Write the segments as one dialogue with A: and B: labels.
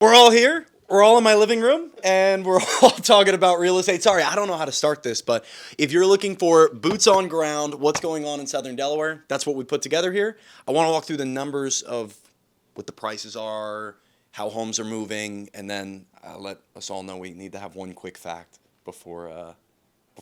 A: We're all here. We're all in my living room, and we're all talking about real estate. Sorry, I don't know how to start this, but if you're looking for boots on ground, what's going on in Southern Delaware, that's what we put together here. I want to walk through the numbers of what the prices are, how homes are moving, and then let us all know we need to have one quick fact before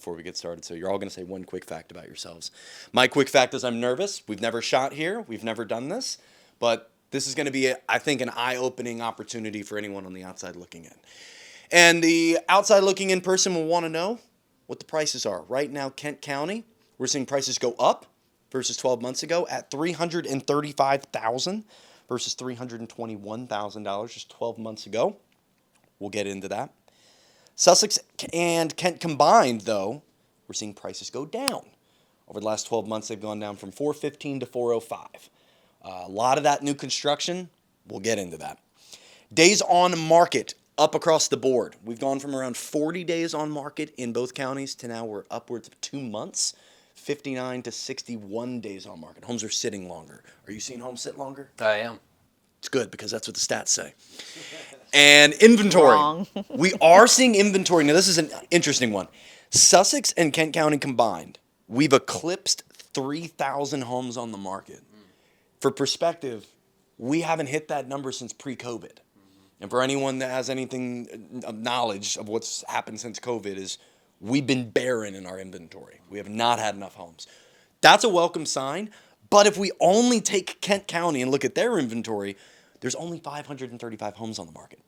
A: we get started. So you're all going to say one quick fact about yourselves. My quick fact is I'm nervous. We've never shot here. We've never done this, but this is going to be, I think, an eye-opening opportunity for anyone on the outside looking in. And the outside looking in person will want to know what the prices are. Right now, Kent County, we're seeing prices go up versus 12 months ago at $335,000 versus $321,000 just 12 months ago. We'll get into that. Sussex and Kent combined, though, we're seeing prices go down. Over the last 12 months, they've gone down from $415,000 to $405,000. A lot of that new construction, we'll get into that. Days on market, up across the board. We've gone from around 40 days on market in both counties to now we're upwards of 2 months, 59 to 61 days on market. Homes are sitting longer. Are you seeing homes sit longer?
B: I am.
A: It's good because that's what the stats say. And inventory.
C: Wrong.
A: We are seeing inventory. Now, this is an interesting one. Sussex and Kent County combined, we've eclipsed 3,000 homes on the market. For perspective, we haven't hit that number since pre-COVID. And for anyone that has anything of knowledge of what's happened since COVID is we've been barren in our inventory. We have not had enough homes. That's a welcome sign. But if we only take Kent County and look at their inventory, there's only 535 homes on the market.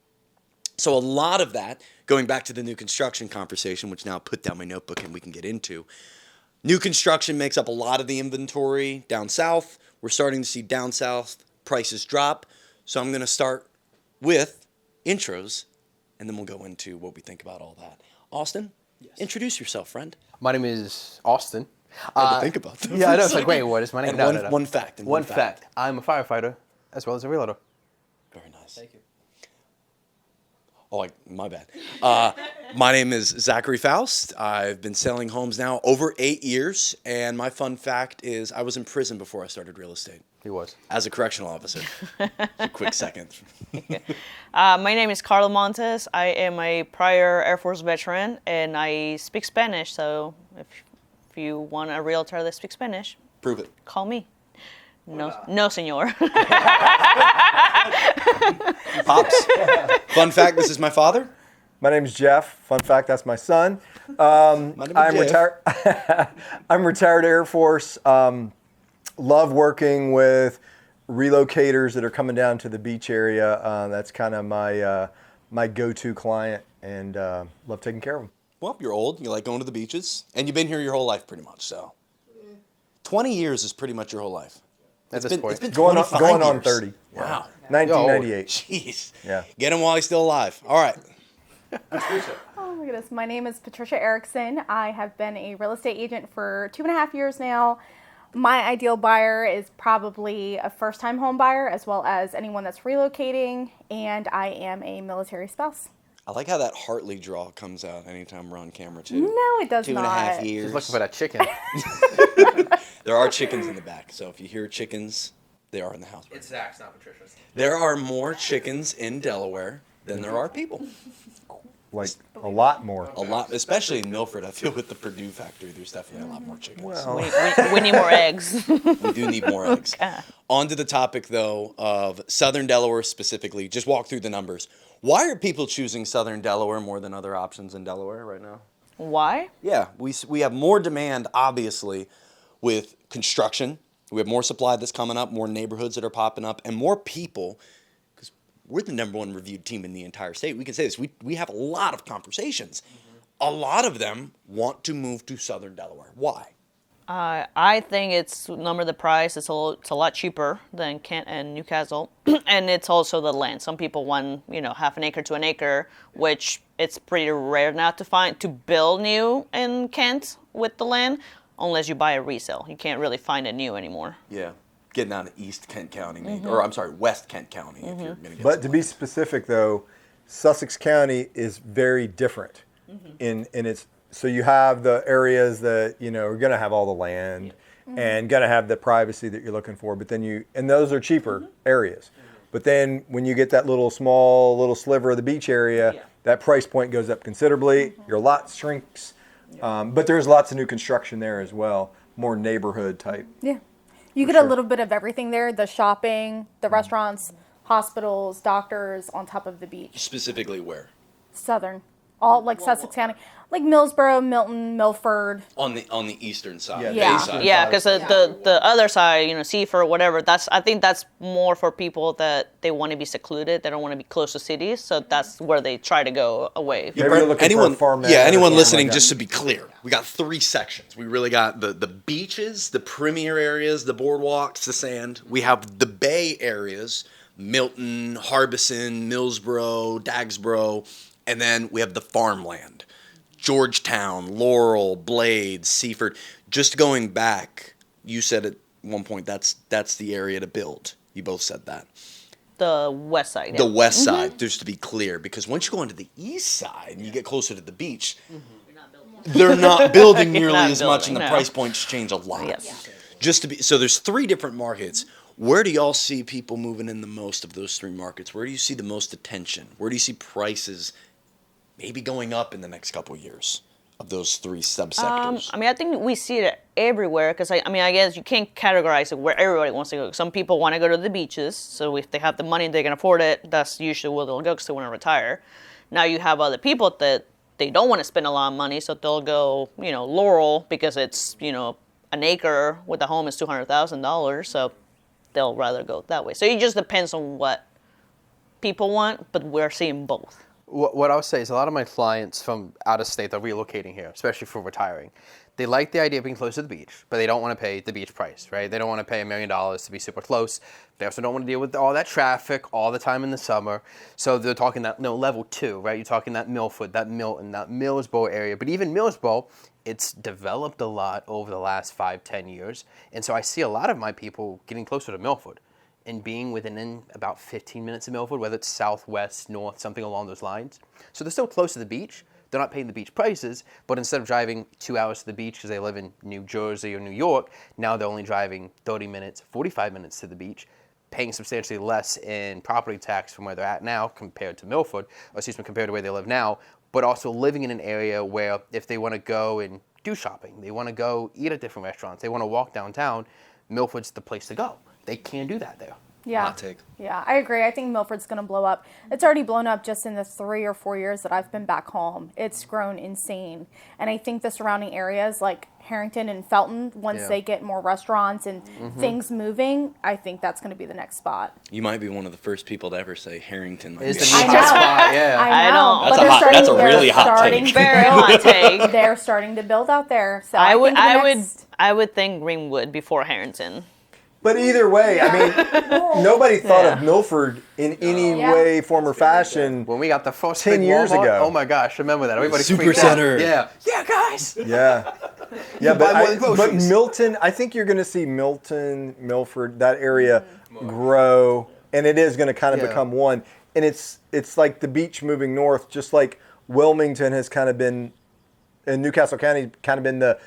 A: So a lot of that, going back to the new construction conversation, which now I'll put down my notebook and we can get into, new construction makes up a lot of the inventory down south. We're starting to see down south prices drop. So I'm going to start with intros, and then we'll go into what we think about all that. Austin, yes. Introduce yourself, friend.
B: My name is Austin.
A: I had to think about that.
B: Yeah, I know. It's like, wait, what is my name?
A: And
B: No.
A: one fact.
B: One fact. I'm a firefighter as well as a realtor.
A: Very nice.
B: Thank you.
A: Oh, my bad. My name is Zachary Faust. I've been selling homes now over 8 years, and my fun fact is I was in prison before I started real estate.
B: He was.
A: As a correctional officer. A quick second.
C: My name is Carla Montes. I am a prior Air Force veteran, and I speak Spanish. So if you want a realtor that speaks Spanish,
A: Prove it.
C: call me. No, señor.
A: Pops. Fun fact, this is my father.
D: My name's Jeff. Fun fact, that's my son.
A: My name is
D: I'm
A: Jeff.
D: retired. I'm retired Air Force. Love working with relocators that are coming down to the beach area. That's kind of my go-to client, and love taking care of them.
A: Well, you're old. You like going to the beaches. And you've been here your whole life pretty much, so. 20 years is pretty much your whole life.
B: At this point.
A: It's been
D: Going
A: 25
D: on
A: years.
D: 30.
A: Wow.
D: 1998.
A: Jeez.
D: Yeah.
A: Get him while he's still alive. All right.
E: Oh my goodness. My name is Patricia Erickson. I have been a real estate agent for 2.5 years now. My ideal buyer is probably a first-time home buyer as well as anyone that's relocating, and I am a military spouse.
A: I like how that Hartley draw comes out anytime we're on camera, too.
E: No, it does
A: 2.5
E: not.
A: years.
B: She's looking for that chicken.
A: There are chickens in the back, so if you hear chickens, they are in the house.
B: It's Zach's, not Patricia's.
A: There are more chickens in Delaware than there are people.
D: Like a lot more.
A: A lot, especially in Milford. I feel with the Purdue factory, there's definitely a lot more chickens.
D: Well,
C: we need more eggs.
A: We do need more eggs. On to the topic, though, of Southern Delaware specifically. Just walk through the numbers. Why are people choosing Southern Delaware more than other options in Delaware right now?
C: Why?
A: Yeah, we have more demand, obviously, with construction. We have more supply that's coming up, more neighborhoods that are popping up, and more people, because we're the number one reviewed team in the entire state. We can say this. We have a lot of conversations. A lot of them want to move to Southern Delaware. Why?
C: I think it's number the price. It's a lot cheaper than Kent and Newcastle, and it's also the land. Some people want half an acre to an acre, which it's pretty rare now to build new in Kent with the land, unless you buy a resale. You can't really find it new anymore.
A: Yeah, getting out of East Kent County, maybe, or I'm sorry, West Kent County. If you're gonna get
D: but to be specific, though, Sussex County is very different in its. So you have the areas that are going to have all the land and going to have the privacy that you're looking for, but then and those are cheaper areas. But then when you get that little sliver of the beach area, that price point goes up considerably. Your lot shrinks. But there's lots of new construction there as well, more neighborhood type.
E: Yeah. You get a little bit of everything there, the shopping, the restaurants, hospitals, doctors on top of the beach.
A: Specifically where?
E: Southern. All like Sussex County. Like Millsboro, Milton, Milford.
A: On the eastern side.
D: Yeah.
A: the
E: Yeah.
A: east side.
C: Yeah, because the other side, Seaford, whatever. I think that's more for people that they want to be secluded. They don't want to be close to cities, so that's where they try to go away.
D: Maybe you're looking for a farmland or
A: anyone
D: something
A: listening,
D: like that.
A: just to be clear, we got 3 sections. We really got the beaches, the premier areas, the boardwalks, the sand. We have the bay areas, Milton, Harbison, Millsboro, Dagsboro, and then we have the farmland. Georgetown, Laurel, Blades, Seaford. Just going back, you said at one point that's the area to build. You both said that.
C: The west side.
A: The
C: Yeah.
A: west side, just to be clear, because once you go into the east side and you get closer to the beach, they're not building nearly
C: Not
A: as much, and
C: building,
A: the
C: no.
A: price points change a lot.
C: Yes.
A: Just to be so, there's 3 different markets. Where do y'all see people moving in the most of those 3 markets? Where do you see the most attention? Where do you see prices maybe going up in the next couple of years of those 3 subsectors?
C: I think we see it everywhere because I guess you can't categorize it where everybody wants to go. Some people want to go to the beaches, so if they have the money and they can afford it, that's usually where they'll go because they want to retire. Now you have other people that they don't want to spend a lot of money, so they'll go, Laurel because it's, an acre with a home is $200,000, so they'll rather go that way. So it just depends on what people want, but we're seeing both.
B: What I would say is a lot of my clients from out of state are relocating here, especially for retiring. They like the idea of being close to the beach, but they don't want to pay the beach price, right? They don't want to pay $1 million to be super close. They also don't want to deal with all that traffic all the time in the summer. So they're talking that level 2, right? You're talking that Milford, that Milton, that Millsboro area. But even Millsboro, it's developed a lot over the last 5-10 years. And so I see a lot of my people getting closer to Milford and being within about 15 minutes of Milford, whether it's southwest, north, something along those lines. So they're still close to the beach. They're not paying the beach prices, but instead of driving 2 hours to the beach because they live in New Jersey or New York, now they're only driving 30 minutes, 45 minutes to the beach, paying substantially less in property tax from where they're at now compared to Milford, compared to where they live now, but also living in an area where if they want to go and do shopping, they want to go eat at different restaurants, they want to walk downtown, Milford's the place to go. They can't do that there.
E: Yeah.
A: Hot take.
E: Yeah, I agree. I think Milford's going to blow up. It's already blown up just in the 3 or 4 years that I've been back home. It's grown insane. And I think the surrounding areas like Harrington and Felton, once they get more restaurants and things moving, I think that's going to be the next spot.
A: You might be one of the first people to ever say Harrington.
B: It's the
E: I
B: new
E: know.
B: spot, yeah.
E: I know.
C: That's
E: but
A: a hot- that's a really hot
E: starting
A: take.
E: to
C: Very
E: build.
C: hot take.
E: They're starting to build out there. So
C: I would
E: think the next-
C: I would think Greenwood before Harrington.
D: But either way, I mean, nobody thought of Milford in any
E: Yeah.
D: way, form, or fashion.
B: When we got the first
D: 10
B: big
D: yees
B: Walmart,
D: ago.
B: oh my gosh, remember that? Everybody
A: Super
B: freaked
A: Center.
B: out. Yeah, guys.
D: Yeah. Yeah,
B: buy more than
D: but
B: groceries.
D: Milton, I think you're going to see Milton, Milford, that area grow, and it is going to kind of
B: Yeah.
D: become one. And it's like the beach moving north, just like Wilmington has kind of been, and Newcastle County kind of been the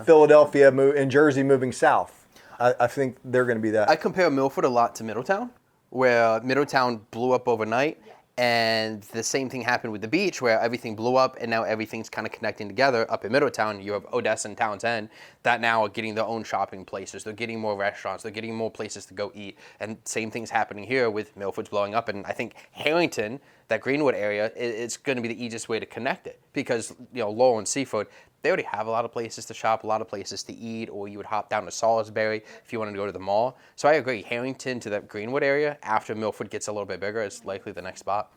D: Philadelphia and Jersey moving south. I think they're going to be that.
B: I compare Milford a lot to Middletown, where Middletown blew up overnight, and the same thing happened with the beach, where everything blew up, and now everything's kind of connecting together. Up in Middletown, you have Odessa and Townsend that now are getting their own shopping places. They're getting more restaurants. They're getting more places to go eat. And same thing's happening here with Milford's blowing up. And I think Harrington, that Greenwood area, it's going to be the easiest way to connect it because, Laurel and Seaford, they already have a lot of places to shop, a lot of places to eat, or you would hop down to Salisbury if you wanted to go to the mall. So I agree, Harrington to that Greenwood area after Milford gets a little bit bigger is likely the next spot.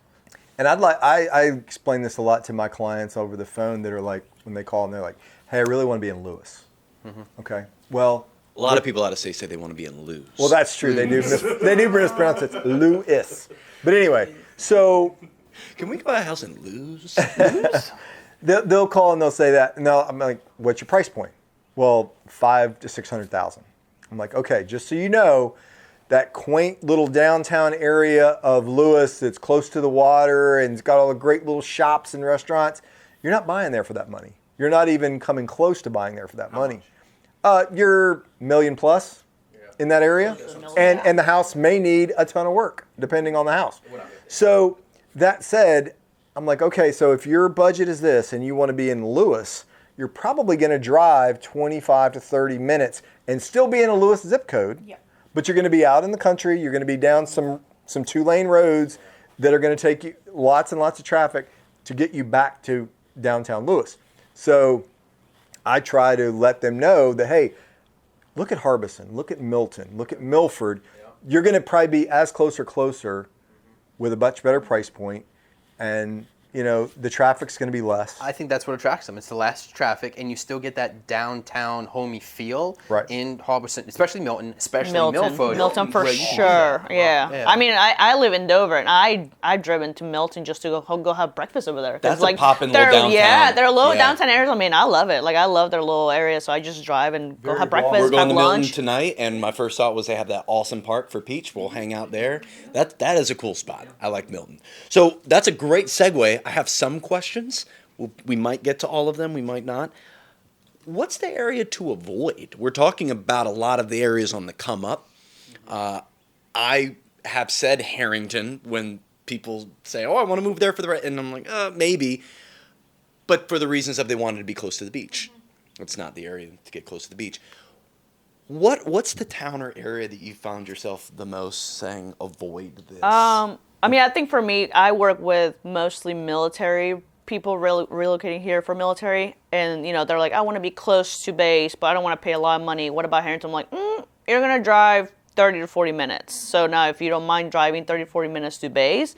D: And I explain this a lot to my clients over the phone that are like, when they call and they're like, hey, I really want to be in Lewis. Okay. Well,
A: A lot of people out of state say they want to be in Lewis.
D: well, that's true. They do mispronounce it. Lewis. But anyway, so
A: Can we buy a house in Lewis?
D: they'll call and they'll say that. No, I'm like, what's your price point? Well, $500,000 to $600,000. I'm like, okay, just so you know, that quaint little downtown area of Lewis that's close to the water and it's got all the great little shops and restaurants, you're not buying there for that money. You're not even coming close to buying there for that money. You're $1 million plus. in that area, and the house may need a ton of work depending on the house. So that said, I'm like, okay, so if your budget is this and you want to be in Lewis, you're probably going to drive 25 to 30 minutes and still be in a Lewis zip code.
E: Yep.
D: But you're going to be out in the country. You're going to be down some 2-lane roads that are going to take you lots and lots of traffic to get you back to downtown Lewis. So I try to let them know that, hey, look at Harbison, look at Milton, look at Milford. You're going to probably be as close or closer with a much better price point, and the traffic's going to be less.
B: I think that's what attracts them. It's the less traffic, and you still get that downtown homey feel in Harbison, especially Milton, especially Milford.
C: Milton for sure. Yeah. I mean, I live in Dover, and I've driven to Milton just to go have breakfast over there.
A: That's like poppin' little downtown.
C: Yeah, they're little downtown areas. I mean, I love it. Like, I love their little area, so I just drive and go have breakfast,
A: We're going
C: have
A: to
C: lunch.
A: Milton tonight, and my first thought was they have that awesome park for Peach. We'll hang out there. That is a cool spot. I like Milton. So that's a great segue. I have some questions. We might get to all of them. We might not. What's the area to avoid? We're talking about a lot of the areas on the come up. I have said Harrington when people say, "Oh, I want to move there for the right," and I'm like, maybe, but for the reasons of they wanted to be close to the beach. It's not the area to get close to the beach. What's the town or area that you found yourself the most saying avoid this?
C: I mean, I think for me, I work with mostly military people relocating here for military, and they're like, I want to be close to base, but I don't want to pay a lot of money. What about Harrington? I'm like, you're gonna drive 30 to 40 minutes. So now, if you don't mind driving 30 to 40 minutes to base,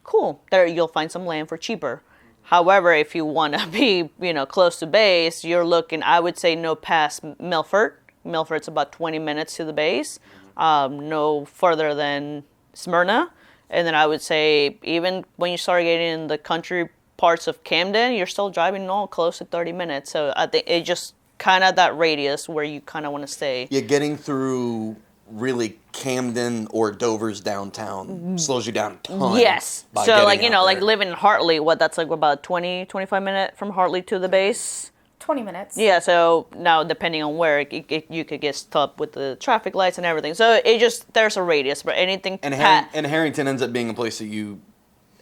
C: cool. There, you'll find some land for cheaper. However, if you want to be, close to base, you're looking, I would say, no past Milford. Milford's about 20 minutes to the base, no further than Smyrna. And then I would say, even when you start getting in the country parts of Camden, you're still driving all close to 30 minutes. So I think it just kind of that radius where you kind of want to stay.
A: Yeah, getting through really Camden or Dover's downtown slows you down a ton.
C: Yes. So like, like living in Hartley, that's like about 20, 25 minutes from Hartley to the base?
E: 20 minutes.
C: Yeah, so now depending on where, you could get stopped with the traffic lights and everything. So it just, there's a radius, but anything.
A: And Harrington ends up being a place that you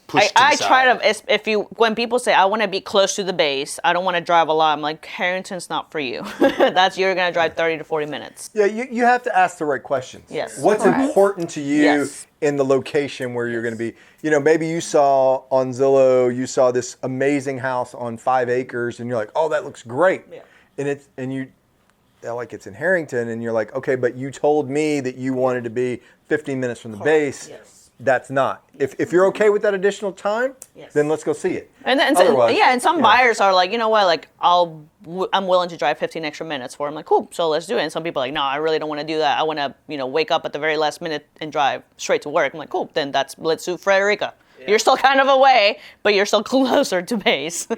A: push to the
C: I
A: side.
C: try to, when people say, I want to be close to the base, I don't want to drive a lot, I'm like, Harrington's not for you. You're going to drive 30 to 40 minutes.
D: Yeah, you have to ask the right questions.
C: Yes.
D: What's
E: Correct.
D: important to you in the location where you're going to be? Maybe you saw on Zillow, you saw this amazing house on 5 acres, and you're like, oh, that looks great.
C: Yeah.
D: They're like, it's in Harrington, and you're like, okay, but you told me that you wanted to be 15 minutes from the base.
C: Yes.
D: That's not. If you're okay with that additional time, then let's go see it.
C: And
D: Otherwise,
C: and some buyers are like, you know what, like I'm willing to drive 15 extra minutes for. I'm like, cool, so let's do it. And some people are like, no, I really don't want to do that. I want to, wake up at the very last minute and drive straight to work. I'm like, cool, then let's do Frederica. Yeah. You're still kind of away, but you're still closer to base.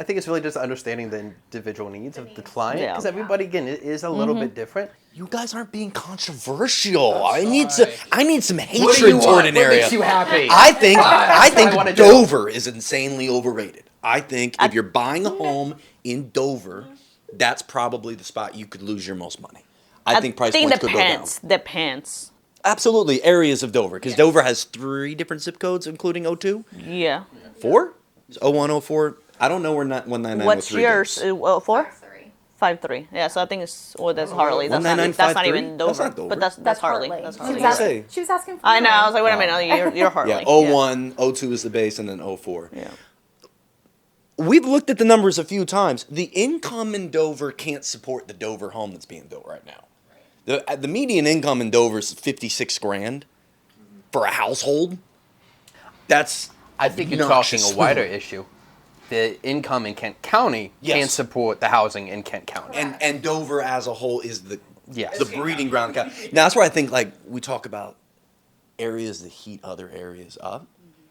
B: I think it's really just understanding the individual needs of the client, because everybody, again, is a little bit different.
A: You guys aren't being controversial. I need some hatred
B: What do you
A: toward
B: want?
A: an
B: What
A: area.
B: makes you happy?
A: I think
B: I wanna do.
A: Dover is insanely overrated. I think if you're buying a home in Dover, that's probably the spot you could lose your most money. I think price points could go down.
C: Depends.
A: Absolutely, areas of Dover, because Dover has 3 different zip codes, including 02.
C: Yeah.
A: 4? 01, 04. I don't know where 199
C: What's
A: 03
C: yours?
A: goes.
C: 4? 5-3. Yeah, so I think that's Harley. That's not
A: 19953?
C: even Dover.
A: That's not Dover.
C: But that's Harley.
E: Hartley.
C: That's
E: She
C: Harley.
E: was,
A: Say.
E: she was asking for
C: I know. I was
E: mine.
C: like, wait a minute. You're Harley.
A: Yeah, 01, 02 is the base, and then 04.
C: Yeah.
A: We've looked at the numbers a few times. The income in Dover can't support the Dover home that's being built right now. The median income in Dover is $56,000 for a household. That's
B: I think you're talking a wider issue. The income in Kent County can't support the housing in Kent County.
A: And Dover as a whole is the
B: Yes.
A: the breeding ground. Now that's where I think, like, we talk about areas that heat other areas up.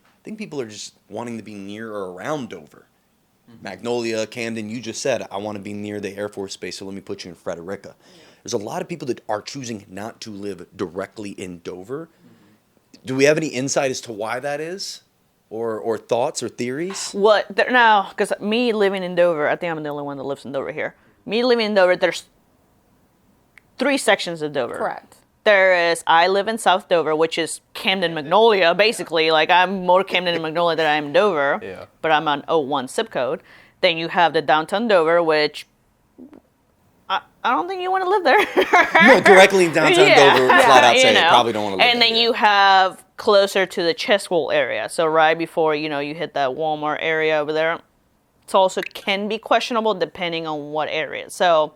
A: I think people are just wanting to be near or around Dover. Magnolia, Camden, you just said, I want to be near the Air Force Base, so let me put you in Frederica. There's a lot of people that are choosing not to live directly in Dover. Do we have any insight as to why that is? Or thoughts or theories?
C: Now, because me living in Dover, I think I'm the only one that lives in Dover here. Me living in Dover, there's 3 sections of Dover.
E: Correct.
C: I live in South Dover, which is Camden Magnolia, basically. Like, I'm more Camden and Magnolia than I am Dover.
B: Yeah.
C: But I'm on 01 zip code. Then you have the downtown Dover, which I don't think you want to live there.
A: No, directly in downtown Dover, flat out say you probably don't want to live
C: and
A: there.
C: then you have closer to the Cheswold area. So right before, you hit that Walmart area over there. It also can be questionable depending on what area. So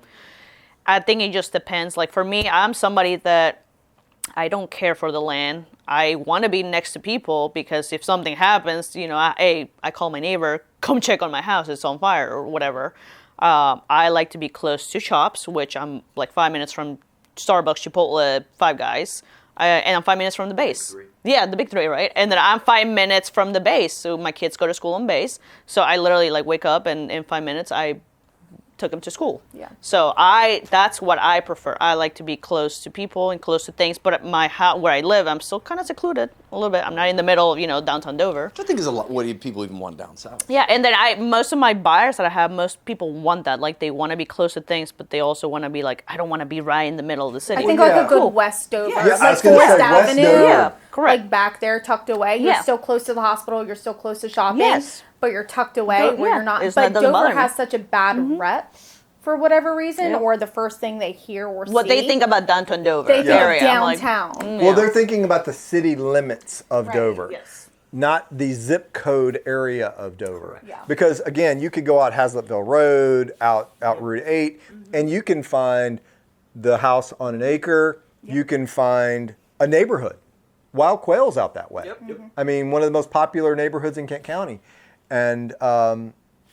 C: I think it just depends. Like, for me, I'm somebody that I don't care for the land. I want to be next to people because if something happens, I call my neighbor, come check on my house, it's on fire or whatever. I like to be close to shops, which I'm like 5 minutes from Starbucks, Chipotle, Five Guys, and I'm 5 minutes from the base. Yeah, the big 3, right? And then I'm 5 minutes from the base, so my kids go to school on base. So I literally wake up and in 5 minutes I took them to school.
E: Yeah.
C: So that's what I prefer. I like to be close to people and close to things. But at my house, where I live, I'm still kind of secluded a little bit. I'm not in the middle of downtown Dover.
A: Which I think is a lot. What do people even want down south?
C: Yeah, and then most of my buyers that I have, most people want that. Like, they want to be close to things, but they also want to be like, I don't want to be right in the middle of the city.
E: I think
D: yeah.
E: a good West Dover,
D: Yeah, I
E: like
D: was gonna
E: Forest
D: say West
E: Avenue,
D: Dover.
C: Yeah, correct.
E: like back there tucked away. You're
C: Yeah.
E: still close to the hospital. You're still close to shopping.
C: Yes.
E: But you're tucked away where
C: Yeah.
E: you're not.
C: It's
E: But
C: not- doesn't
E: Dover
C: bother me.
E: has such a bad rep for whatever reason,
C: Yeah.
E: or the first thing they hear or see.
C: What they think about downtown Dover
E: They think
C: area. I'm like,
E: downtown.
D: Well, they're thinking about the city limits of
E: Right,
D: Dover,
C: yes.
D: not the zip code area of Dover.
E: Yeah.
D: Because again, you could go out Hazlettville Road, out Route 8, and you can find the house on an acre. You can find a neighborhood. Wild Quail's out that way. I mean, one of the most popular neighborhoods in Kent County, and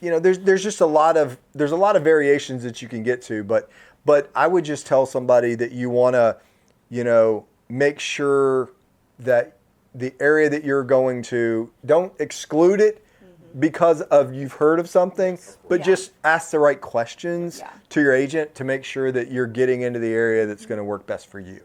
D: there's just a lot of variations that you can get to, but I would just tell somebody that you want to, make sure that the area that you're going to, don't exclude it because of you've heard of something, but
E: Yeah.
D: just ask the right questions
E: Yeah.
D: to your agent to make sure that you're getting into the area that's going to work best for you.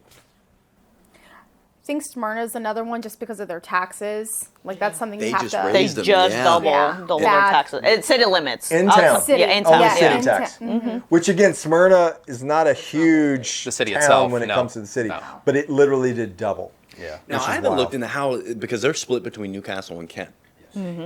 E: I think Smyrna's another one just because of their taxes. Like, that's something
A: They
E: you have
A: just
E: to.
C: They
A: raised them,
C: just
A: yeah.
C: double
E: Yeah.
C: their
E: Bad.
C: taxes. It's city limits.
D: In
C: Outside-
D: town.
E: City.
C: Yeah, in
D: Only
C: town.
E: Yeah.
D: city
E: in
D: tax.
E: town.
D: Which again, Smyrna is not a huge
B: The city
D: town
B: itself,
D: when it
B: no.
D: comes to the city,
B: No.
D: but it literally did double.
B: Yeah.
A: Now,
D: Which
A: I
D: is
A: haven't
D: wild.
A: looked into how, because they're split between Newcastle and Kent.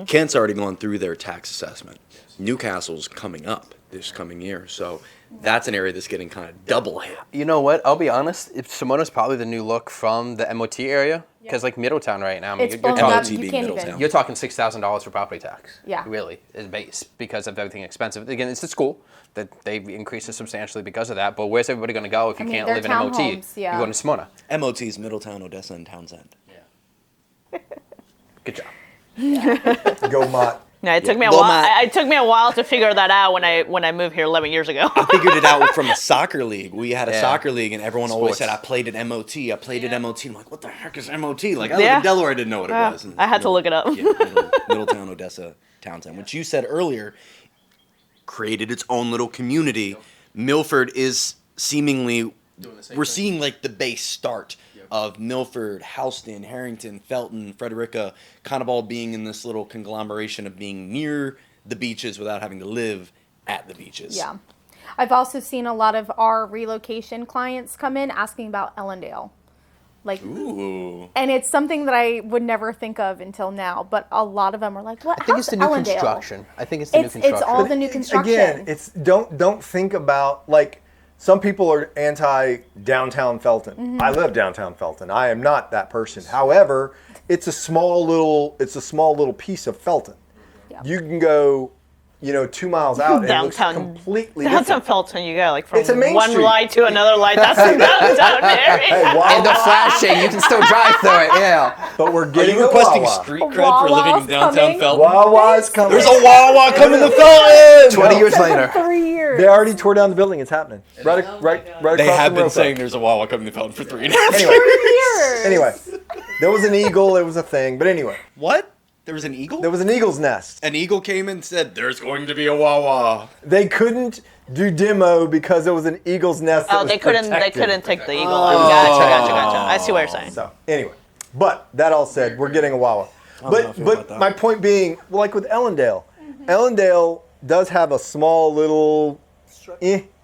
A: Kent's already gone through their tax assessment. Newcastle's coming up this coming year, so that's an area that's getting kind of double hit.
B: You know what? I'll be honest. Simona's probably the new look from the MOT area. Because like Middletown right now, I mean,
E: It's
B: you're
E: blown
B: talking,
E: up.
A: MOT
E: You
A: being
E: can't
A: Middletown.
E: even.
B: you're talking $6,000 for property tax.
E: Yeah.
B: Really, is base because of everything expensive. Again, it's the school that they've increased it substantially because of that. But where's everybody going to go if you
E: I mean,
B: can't
E: they're
B: live in MOT?
E: townhomes, yeah.
B: You're going to Simona.
A: MOT's Middletown, Odessa, and Townsend.
B: Good job.
D: Go Mott.
C: Yeah, it took me a
A: Go
C: while.
A: Matt.
C: It took me a while to figure that out when I moved here 11 years ago.
A: I figured it out from a soccer league. We had a
B: Yeah.
A: soccer league, and everyone always
B: Sports.
A: said, I played at MOT. I played at MOT. I'm like, what the heck is MOT? Like, I live
C: Yeah.
A: in Delaware, I didn't know what it was. And
C: I had to look it up.
A: Yeah, Middletown, Odessa, Townsend, which you said earlier created its own little community. Milford is seemingly, we're seeing like the base start of Milford, Houston, Harrington, Felton, Frederica, kind of all being in this little conglomeration of being near the beaches without having to live at the beaches.
E: Yeah. I've also seen a lot of our relocation clients come in asking about Ellendale. Like,
A: Ooh.
E: and it's something that I would never think of until now, but a lot of them are like, what?
B: I think it's the new
E: Ellendale?
B: construction. I think it's the new
E: It's
B: construction.
E: all the new construction.
D: Again, it's don't think about, like, some people are anti downtown Felton.
E: Mm-hmm.
D: I live downtown Felton. I am not that person. However, it's a small little piece of Felton.
E: Yeah.
D: You can go, 2 miles out and it looks
C: Downtown-
D: completely
C: Downtown
D: different.
C: Felton, you go like from
D: It's a main
C: one
D: street.
C: light to another light. That's the downtown area.
D: Hey,
B: and the
D: Wawa,
B: flashing, you can still drive through it. Yeah.
D: but we're
A: Are
D: getting
A: you
D: a
A: requesting
D: Wawa.
A: street cred for living in
E: Wawa's
A: downtown
E: coming.
A: Felton?
D: Wawa's coming.
A: There's a Wawa coming to Felton!
B: 20 years later.
E: 3 years.
D: They already tore down the building. It's happening. Right across
A: They have
D: from
A: been
D: Rosa.
A: saying there's a Wawa coming to Felton for 3.5
D: Anyway,
E: years.
D: anyway, there was an eagle. It was a thing. But anyway,
A: What? There was an eagle?
D: there was an eagle's nest.
A: An eagle came and said, there's going to be a Wawa.
D: They couldn't do demo because it was an eagle's nest. that
C: Oh,
D: was
C: they couldn't
D: protected.
C: take the eagle out. Gotcha. I see what you're saying.
D: So anyway, but that all said, we're getting a Wawa.
A: know how I feel about
D: But
A: that.
D: my point being, like with Ellendale, Ellendale does have a small little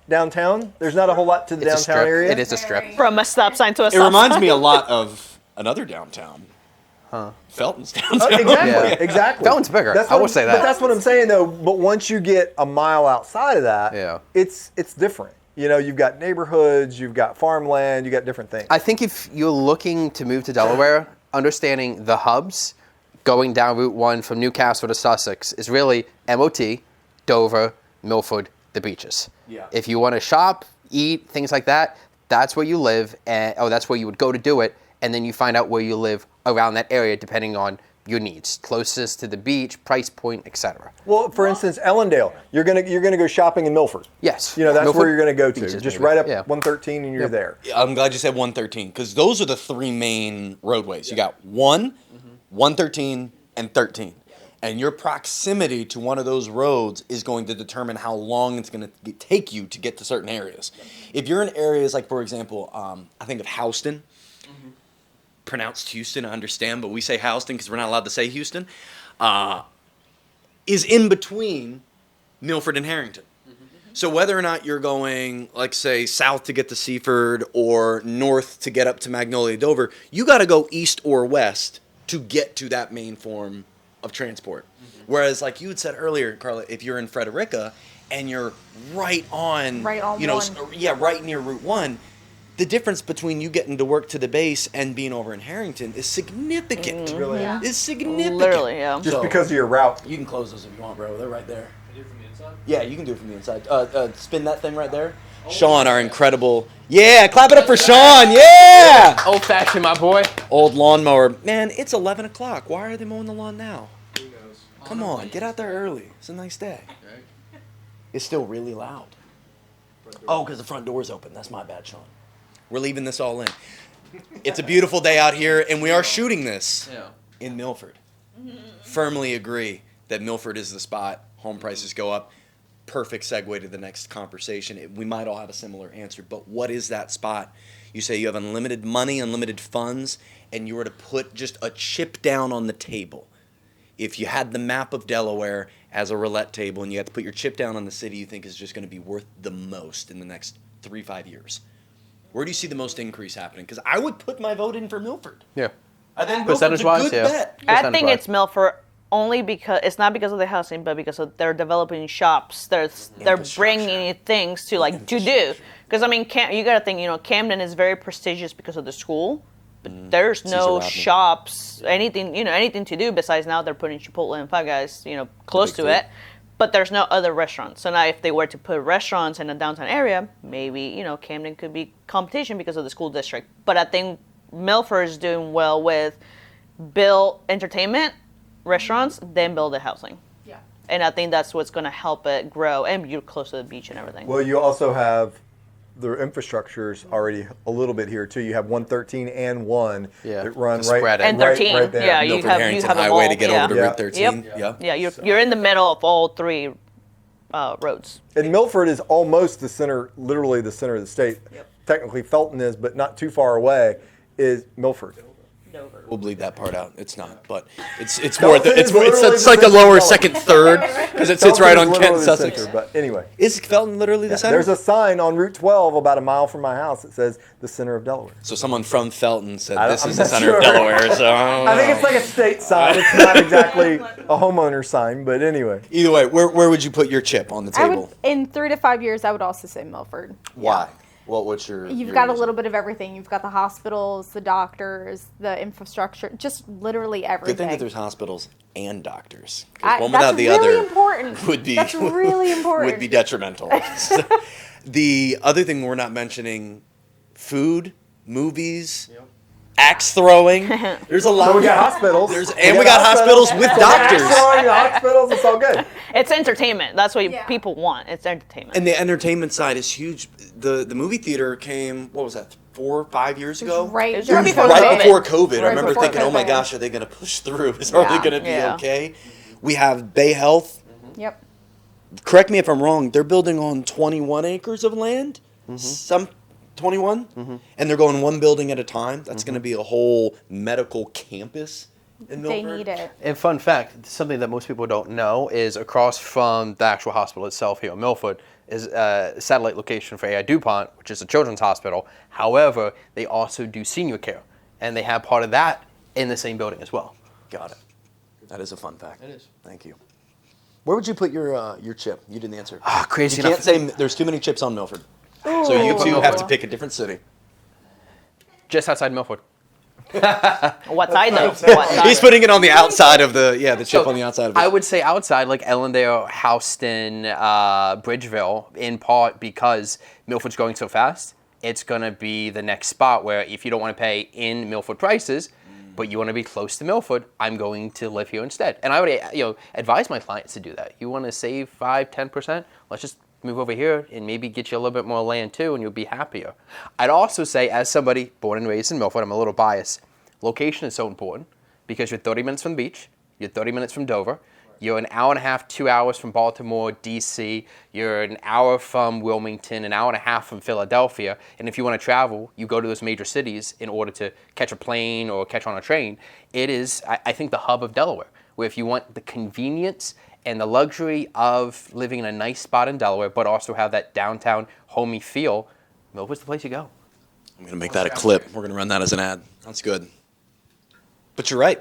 D: downtown. The's not a whole lot to the
B: It's a
D: downtown
B: strip.
D: area.
B: It is a strip.
C: From a stop sign to a
A: It
C: stop
A: reminds
C: sign.
A: me a lot of another downtown. Felton's downtown.
D: Exactly.
B: Yeah.
D: Exactly.
B: Felton's bigger.
D: That's
B: I
D: what
B: will
D: I'm-
B: say that.
D: But that's what I'm saying, though. But once you get a mile outside of that,
B: Yeah.
D: it's different. You know, you've got neighborhoods, you've got farmland, you got different things.
B: I think if you're looking to move to Delaware, understanding the hubs, going down Route 1 from Newcastle to Sussex is really MOT, Dover, Milford, the beaches.
A: Yeah.
B: If you want to shop, eat, things like that, that's where you live, or that's where you would go to do it, and then you find out where you live around that area depending on your needs, closest to the beach, price point, etc.
D: Well, for instance, Ellendale, you're gonna go shopping in Milford.
B: Yes.
D: You know, that's
B: Milford,
D: where you're gonna go to.
B: beaches,
D: Just
B: maybe.
D: right up
B: Yeah.
D: 113 and you're there.
A: I'm glad you said 113 because those are the three main roadways. You got 1, 113, and 13. And your proximity to one of those roads is going to determine how long it's going to take you to get to certain areas. If you're in areas like, for example, I think of Houston, pronounced Houston, I understand, but we say Houston because we're not allowed to say Houston, is in between Milford and Harrington. So whether or not you're going, like, say, south to get to Seaford or north to get up to Magnolia Dover, you got to go east or west to get to that main form of transport. Whereas, like you had said earlier, Carla, if you're in Frederica and you're right on,
E: Right on
A: you know,
E: one.
A: right near Route 1, the difference between you getting to work to the base and being over in Harrington is significant.
D: Really?
E: Yeah.
A: It's significant.
C: Literally, yeah.
D: Just
A: So-
D: because of your route.
A: You can close those if you want, bro. They're right there. Yeah, you can do it from the inside. Spin that thing right there. Sean, our incredible. Yeah, clap it up for Sean. Yeah.
B: Old fashioned, my boy.
A: Old lawnmower. Man, it's 11 o'clock. Why are they mowing the lawn now?
F: Who knows?
A: Come on, get out there early. It's a nice day. It's still really loud. Oh, because the front door's open. That's my bad, Sean. We're leaving this all in. It's a beautiful day out here, and we are shooting this in Milford. Firmly agree that Milford is the spot. Home prices go up. Perfect segue to the next conversation. We might all have a similar answer, but what is that spot? You say you have unlimited money, unlimited funds, and you were to put just a chip down on the table. If you had the map of Delaware as a roulette table and you had to put your chip down on the city you think is just going to be worth the most in the next 3-5 years, where do you see the most increase happening? Because I would put my vote in for Milford.
B: Yeah.
A: I think Milford's a
B: Percentage-wise,
A: good
B: yeah.
A: bet.
C: I think
B: Percentage-wise.
C: it's Milford only because it's not because of the housing, but because of they're developing shops. They're bringing things to like to do. Because I mean, you got to think. You know, Camden is very prestigious because of the school, but there's no
A: Rodney.
C: shops, anything to do besides now they're putting Chipotle and Five Guys, close
A: Big
C: to
A: three.
C: it. But there's no other restaurants. So now if they were to put restaurants in a downtown area, maybe Camden could be competition because of the school district. But I think Milford is doing well with build entertainment, restaurants, then build the housing.
E: Yeah.
C: And I think that's what's going to help it grow. And you're close to the beach and everything.
D: Well, you also have the infrastructure's already a little bit here too. You have 113 and 1
B: Yeah,
D: that run
B: to
D: right,
B: spread it.
C: And
D: right,
C: 13,
D: right there.
C: yeah, you
A: Milford
C: have
A: Harrington
C: them
A: Highway
C: all,
A: to get
C: yeah.
A: over to
D: Yeah.
A: Route 13.
C: Yep.
A: Yeah.
C: You're in the middle of all three roads.
D: And Milford is almost the center, literally the center of the state. Technically, Felton is, but not too far away is Milford.
A: We'll bleed that part out. It's not, but it's more.
D: Felton
A: It's
D: is literally
A: it's like
D: the
A: a lower
D: center.
A: second third because it sits right
D: Felton
A: on
D: is
A: Kent
D: literally the
A: Sussex.
D: center, but anyway,
A: Is Felton literally the center?
D: there's a sign on Route 12 about a mile from my house that says the center of Delaware.
A: So someone from Felton said
D: I don't-
A: this
D: I'm
A: is the
D: not
A: center
D: sure.
A: of Delaware. So I don't
D: I think
A: know.
D: it's like a state sign. It's not exactly a homeowner sign, but anyway.
A: Either way, where would you put your chip on the
E: I
A: table?
E: would, in 3 to 5 years, I would also say Milford.
A: Why? What's your?
E: You've
A: your
E: got a
A: reason?
E: little bit of everything. You've got the hospitals, the doctors, the infrastructure, just literally everything.
A: Good thing that there's hospitals and doctors. 'Cause one
E: that's
A: without the
E: really
A: other
E: important.
A: would be
E: That's really important.
A: would be detrimental. The other thing we're not mentioning: food, movies, axe throwing. There's a lot.
D: So we got hospitals.
A: We got hospitals with doctors.
D: Throwing the hospitals, it's all good.
C: It's entertainment. That's what
E: Yeah.
C: people want. It's entertainment.
A: And the entertainment side is huge. The movie theater came, what was that, 4 or 5 years ago?
E: Right,
C: It was
E: during
C: right before
E: COVID.
A: Right before COVID. I
E: Right
A: remember
E: before
A: thinking, oh my
E: COVID.
A: gosh, are they going to push through? Is it really
E: Yeah.
A: going to be
C: Yeah.
A: okay? We have Bay Health.
E: Yep.
A: Correct me if I'm wrong. They're building on 21 acres of land. Some 21, and they're going one building at a time. That's going to be a whole medical campus in
E: They
A: Milford?
E: need it.
B: And fun fact, something that most people don't know is across from the actual hospital itself here in Milford is a satellite location for AI DuPont, which is a children's hospital. However, they also do senior care, and they have part of that in the same building as well.
A: Got it. That is a fun fact.
B: It is.
A: Thank you. Where would you put your chip? You didn't answer.
B: Crazy
A: You
B: enough.
A: can't say there's too many chips on Milford. So you two have to pick a different city.
B: Just outside Milford.
C: What side though? What side?
A: He's putting it on the outside of the chip on the outside of it.
B: I would say outside, like Ellendale, Houston, Bridgeville, in part because Milford's going so fast. It's going to be the next spot where if you don't want to pay in Milford prices, but you want to be close to Milford, I'm going to live here instead. And I would advise my clients to do that. You want to save 5-10%? Let's just move over here and maybe get you a little bit more land too, and you'll be happier. I'd also say, as somebody born and raised in Milford, I'm a little biased. Location is so important because you're 30 minutes from the beach, you're 30 minutes from Dover, you're an hour and a half, 2 hours from Baltimore, D.C., you're an hour from Wilmington, an hour and a half from Philadelphia, and if you want to travel, you go to those major cities in order to catch a plane or catch on a train. It is, I think, the hub of Delaware, where if you want the convenience and the luxury of living in a nice spot in Delaware, but also have that downtown homey feel, Milford's the place you go.
A: I'm going to make that a clip. We're going to run that as an ad. That's good. But you're right.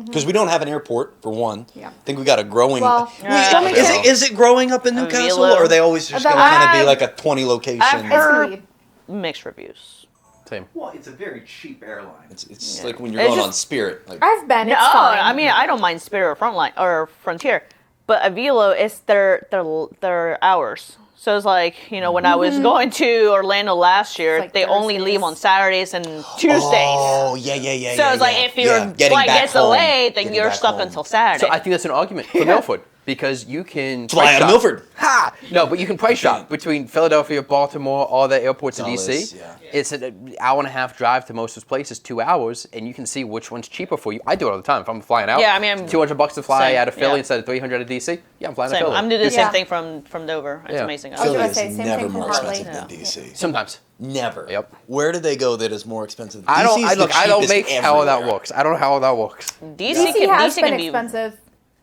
A: Because we don't have an airport, for one.
E: Yeah.
A: I think we got a growing...
E: Well,
A: is it growing up in Newcastle,
C: Avila.
A: or are they always just going to kind of be like a 20 location?
C: I've heard
E: Agreed.
C: mixed reviews.
B: Same.
F: Well, it's a very cheap airline.
A: It's like when you're
C: It's
A: going
C: just-
A: on Spirit. Like,
E: I've been.
C: No,
E: It's fine.
C: I mean I don't mind Spirit or Frontline or Frontier, but Avilo is their hours. So it's like, when I was going to Orlando last year,
E: like
C: they only
E: Thursdays.
C: leave on Saturdays and Tuesdays.
A: oh, yeah.
C: So it's like if your
A: Getting
C: flight
A: back
C: gets
A: home,
C: delayed, then
A: getting
C: you're
A: back
C: stuck
A: home.
C: until Saturday.
B: So I think that's an argument for Milford because you can
A: Fly
B: price
A: out of
B: shop.
A: Milford.
B: Ha! No, but you can price shop between Philadelphia, Baltimore, all the airports in
A: Dulles,
B: DC.
A: yeah.
B: It's an hour and a half drive to most of those places, 2 hours, and you can see which one's cheaper for you. I do it all the time. If I'm flying out,
C: Yeah, I mean, I'm-
B: $200 to fly
C: same,
B: out of Philly
C: yeah.
B: instead of $300 out of DC. Yeah, I'm flying
C: Same.
B: to Philly.
C: I'm doing the
E: Yeah.
C: same thing from Dover. It's
B: Yeah.
C: amazing.
E: was
A: Philly
E: gonna
A: is
E: say, same
A: never
E: thing
A: more
E: from Hartley.
A: expensive than DC.
B: Sometimes.
A: Never.
B: Yep.
A: Where do they go that is more expensive?
B: I don't.
A: DC is the
B: I don't
A: cheapest
B: make how that
A: everywhere.
B: works. I don't know how that works.
C: DC
E: DC has
C: can
E: been
C: be
E: expensive.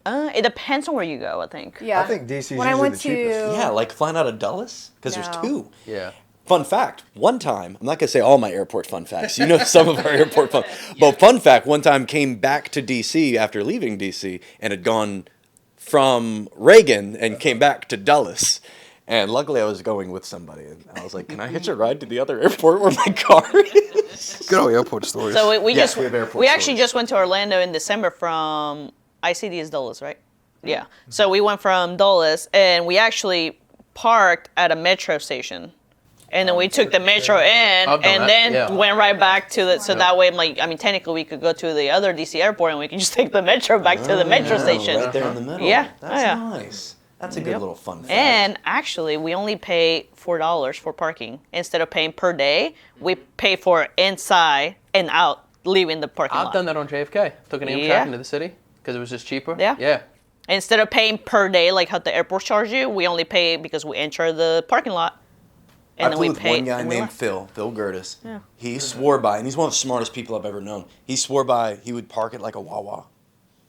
C: It depends on where you go, I think.
E: Yeah.
D: I think DC is
E: When I
D: usually
E: went
D: the cheapest.
E: to
A: Yeah, like flying out of Dulles? Because there's
E: No.
A: two.
B: Yeah.
A: Fun fact, one time, I'm not going to say all my airport fun facts. You know some of our airport fun. But fun fact, one time came back to D.C. after leaving D.C. and had gone from Reagan and came back to Dulles. And luckily I was going with somebody. And I was like, can I hitch a ride to the other airport where my car is?
B: Good old airport stories.
C: So we
A: Yes,
C: just
A: we have airport
C: we actually
A: stories.
C: just went to Orlando in December from ICD is Dulles, right? Yeah. So we went from Dulles and we actually parked at a metro station. And then we took the metro in
B: I've done
C: and
B: that,
C: then
B: yeah.
C: went right back to the. So that way, technically, we could go to the other DC airport and we can just take the metro back to the metro station.
A: Right there in the middle.
C: Yeah.
A: That's
C: Oh, yeah.
A: nice. That's a good little fun fact.
C: And actually, we only pay $4 for parking instead of paying per day. We pay for inside and out, leaving the parking lot.
B: I've done that on JFK. Took an Amtrak
C: Yeah.
B: into the city because it was just cheaper.
C: Yeah.
B: Yeah.
C: Instead of paying per day, like how the airports charge you, we only pay because we enter the parking lot. And
A: I
C: then
A: flew
C: we
A: with
C: pay.
A: one guy
C: and we
A: named
C: left.
A: Phil Gertis. Yeah. He swore by, and he's one of the smartest people I've ever known. He swore by he would park at like a Wawa,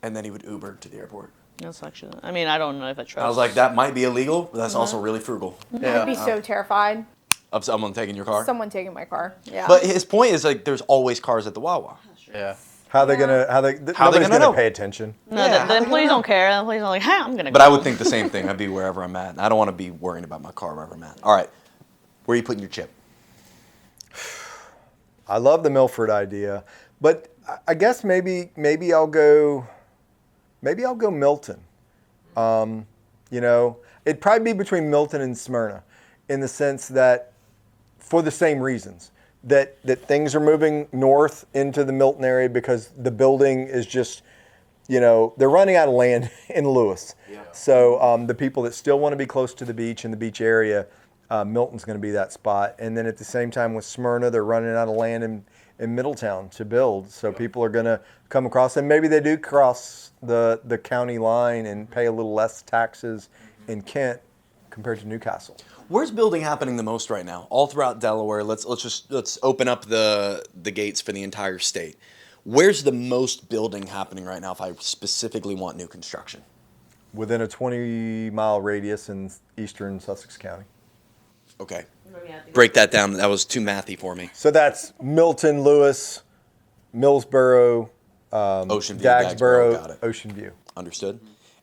A: and then he would Uber to the airport.
C: That's actually. I mean, I don't know if I trust.
A: I was like, that might be illegal, but that's also really frugal.
B: Yeah.
E: I'd be so terrified.
A: Of someone taking your car.
E: Someone taking my car. Yeah.
A: But his point is like, there's always cars at the Wawa.
B: Yeah.
D: How they gonna? Nobody's
A: gonna know?
D: pay attention.
C: No,
A: Yeah,
C: the employees don't care. The employees are like, "Hey, I'm gonna."
A: But
C: go.
A: I would think the same thing. I'd be wherever I'm at. I don't want to be worrying about my car wherever I'm at. All right, where are you putting your chip?
D: I love the Milford idea, but I guess maybe I'll go Milton. It'd probably be between Milton and Smyrna, in the sense that, for the same reasons, that things are moving north into the Milton area because the building is just, they're running out of land in Lewis. Yeah. So the people that still want to be close to the beach and the beach area, Milton's going to be that spot. And then at the same time with Smyrna, they're running out of land in Middletown to build. So people are going to come across, and maybe they do cross the county line and pay a little less taxes in Kent compared to Newcastle.
A: Where's building happening the most right now? All throughout Delaware. Let's open up the gates for the entire state. Where's the most building happening right now if I specifically want new construction?
D: Within a 20-mile radius in eastern Sussex County.
A: Okay. Break that down. That was too mathy for me.
D: So that's Milton, Lewis, Millsboro,
A: Ocean View,
D: Dagsboro,
A: got it.
D: Ocean View.
A: Understood.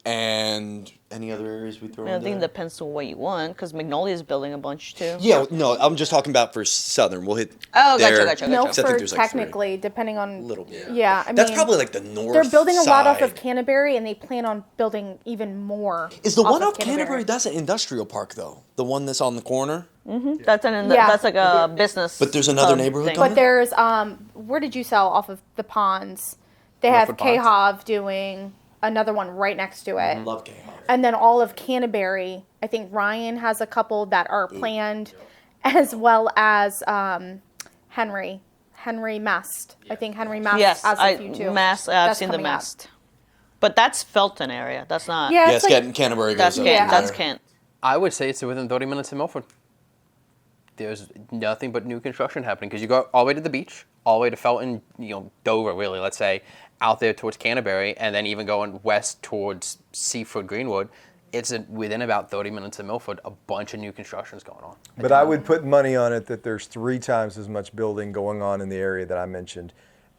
A: And any other areas we throw
C: I
A: in
C: think it
A: there?
C: depends on what you want, because Magnolia is building a bunch too.
A: Yeah, no, I'm just talking about for Southern. We'll hit
C: Oh, gotcha,
A: there.
C: gotcha, gotcha.
A: Except I think
E: Milford,
A: there's like
E: technically, depending on.
A: a little bit.
E: Yeah, I
A: That's
E: mean,
A: probably like the north
E: they're building a lot off of
A: side.
E: Canterbury, and they plan on building even more.
A: Is the one
E: of
A: off Canterbury? That's an industrial park though. The one that's on the corner.
C: That's
E: Yeah.
C: that's like a business.
A: But there's another
C: hub
A: neighborhood
C: thing.
A: coming?
E: But there's where did you sell off of the ponds? They have
B: Milford Ponds?
E: K-Hov doing another one right next to it.
A: Love K-Hop.
E: And then all of Canterbury, I think Ryan has a couple that are planned, as well as Henry Mast. I think Henry Mast
C: Yes,
E: has a few too.
C: I've
E: That's
C: seen the
E: coming up.
C: Mast. But that's Felton area. That's not.
E: Yeah,
A: Yes,
E: it's like,
A: Canterbury
C: That's
A: goes
C: Kent.
A: up
E: Yeah.
C: That's
A: there.
C: Kent.
B: I would say it's within 30 minutes of Milford. There's nothing but new construction happening because you go all the way to the beach, all the way to Felton, Dover, really, let's say, out there towards Canterbury, and then even going west towards Seaford, Greenwood. It's within about 30 minutes of Milford, a bunch of new construction's going on.
D: But I would put money on it that there's 3 times as much building going on in the area that I mentioned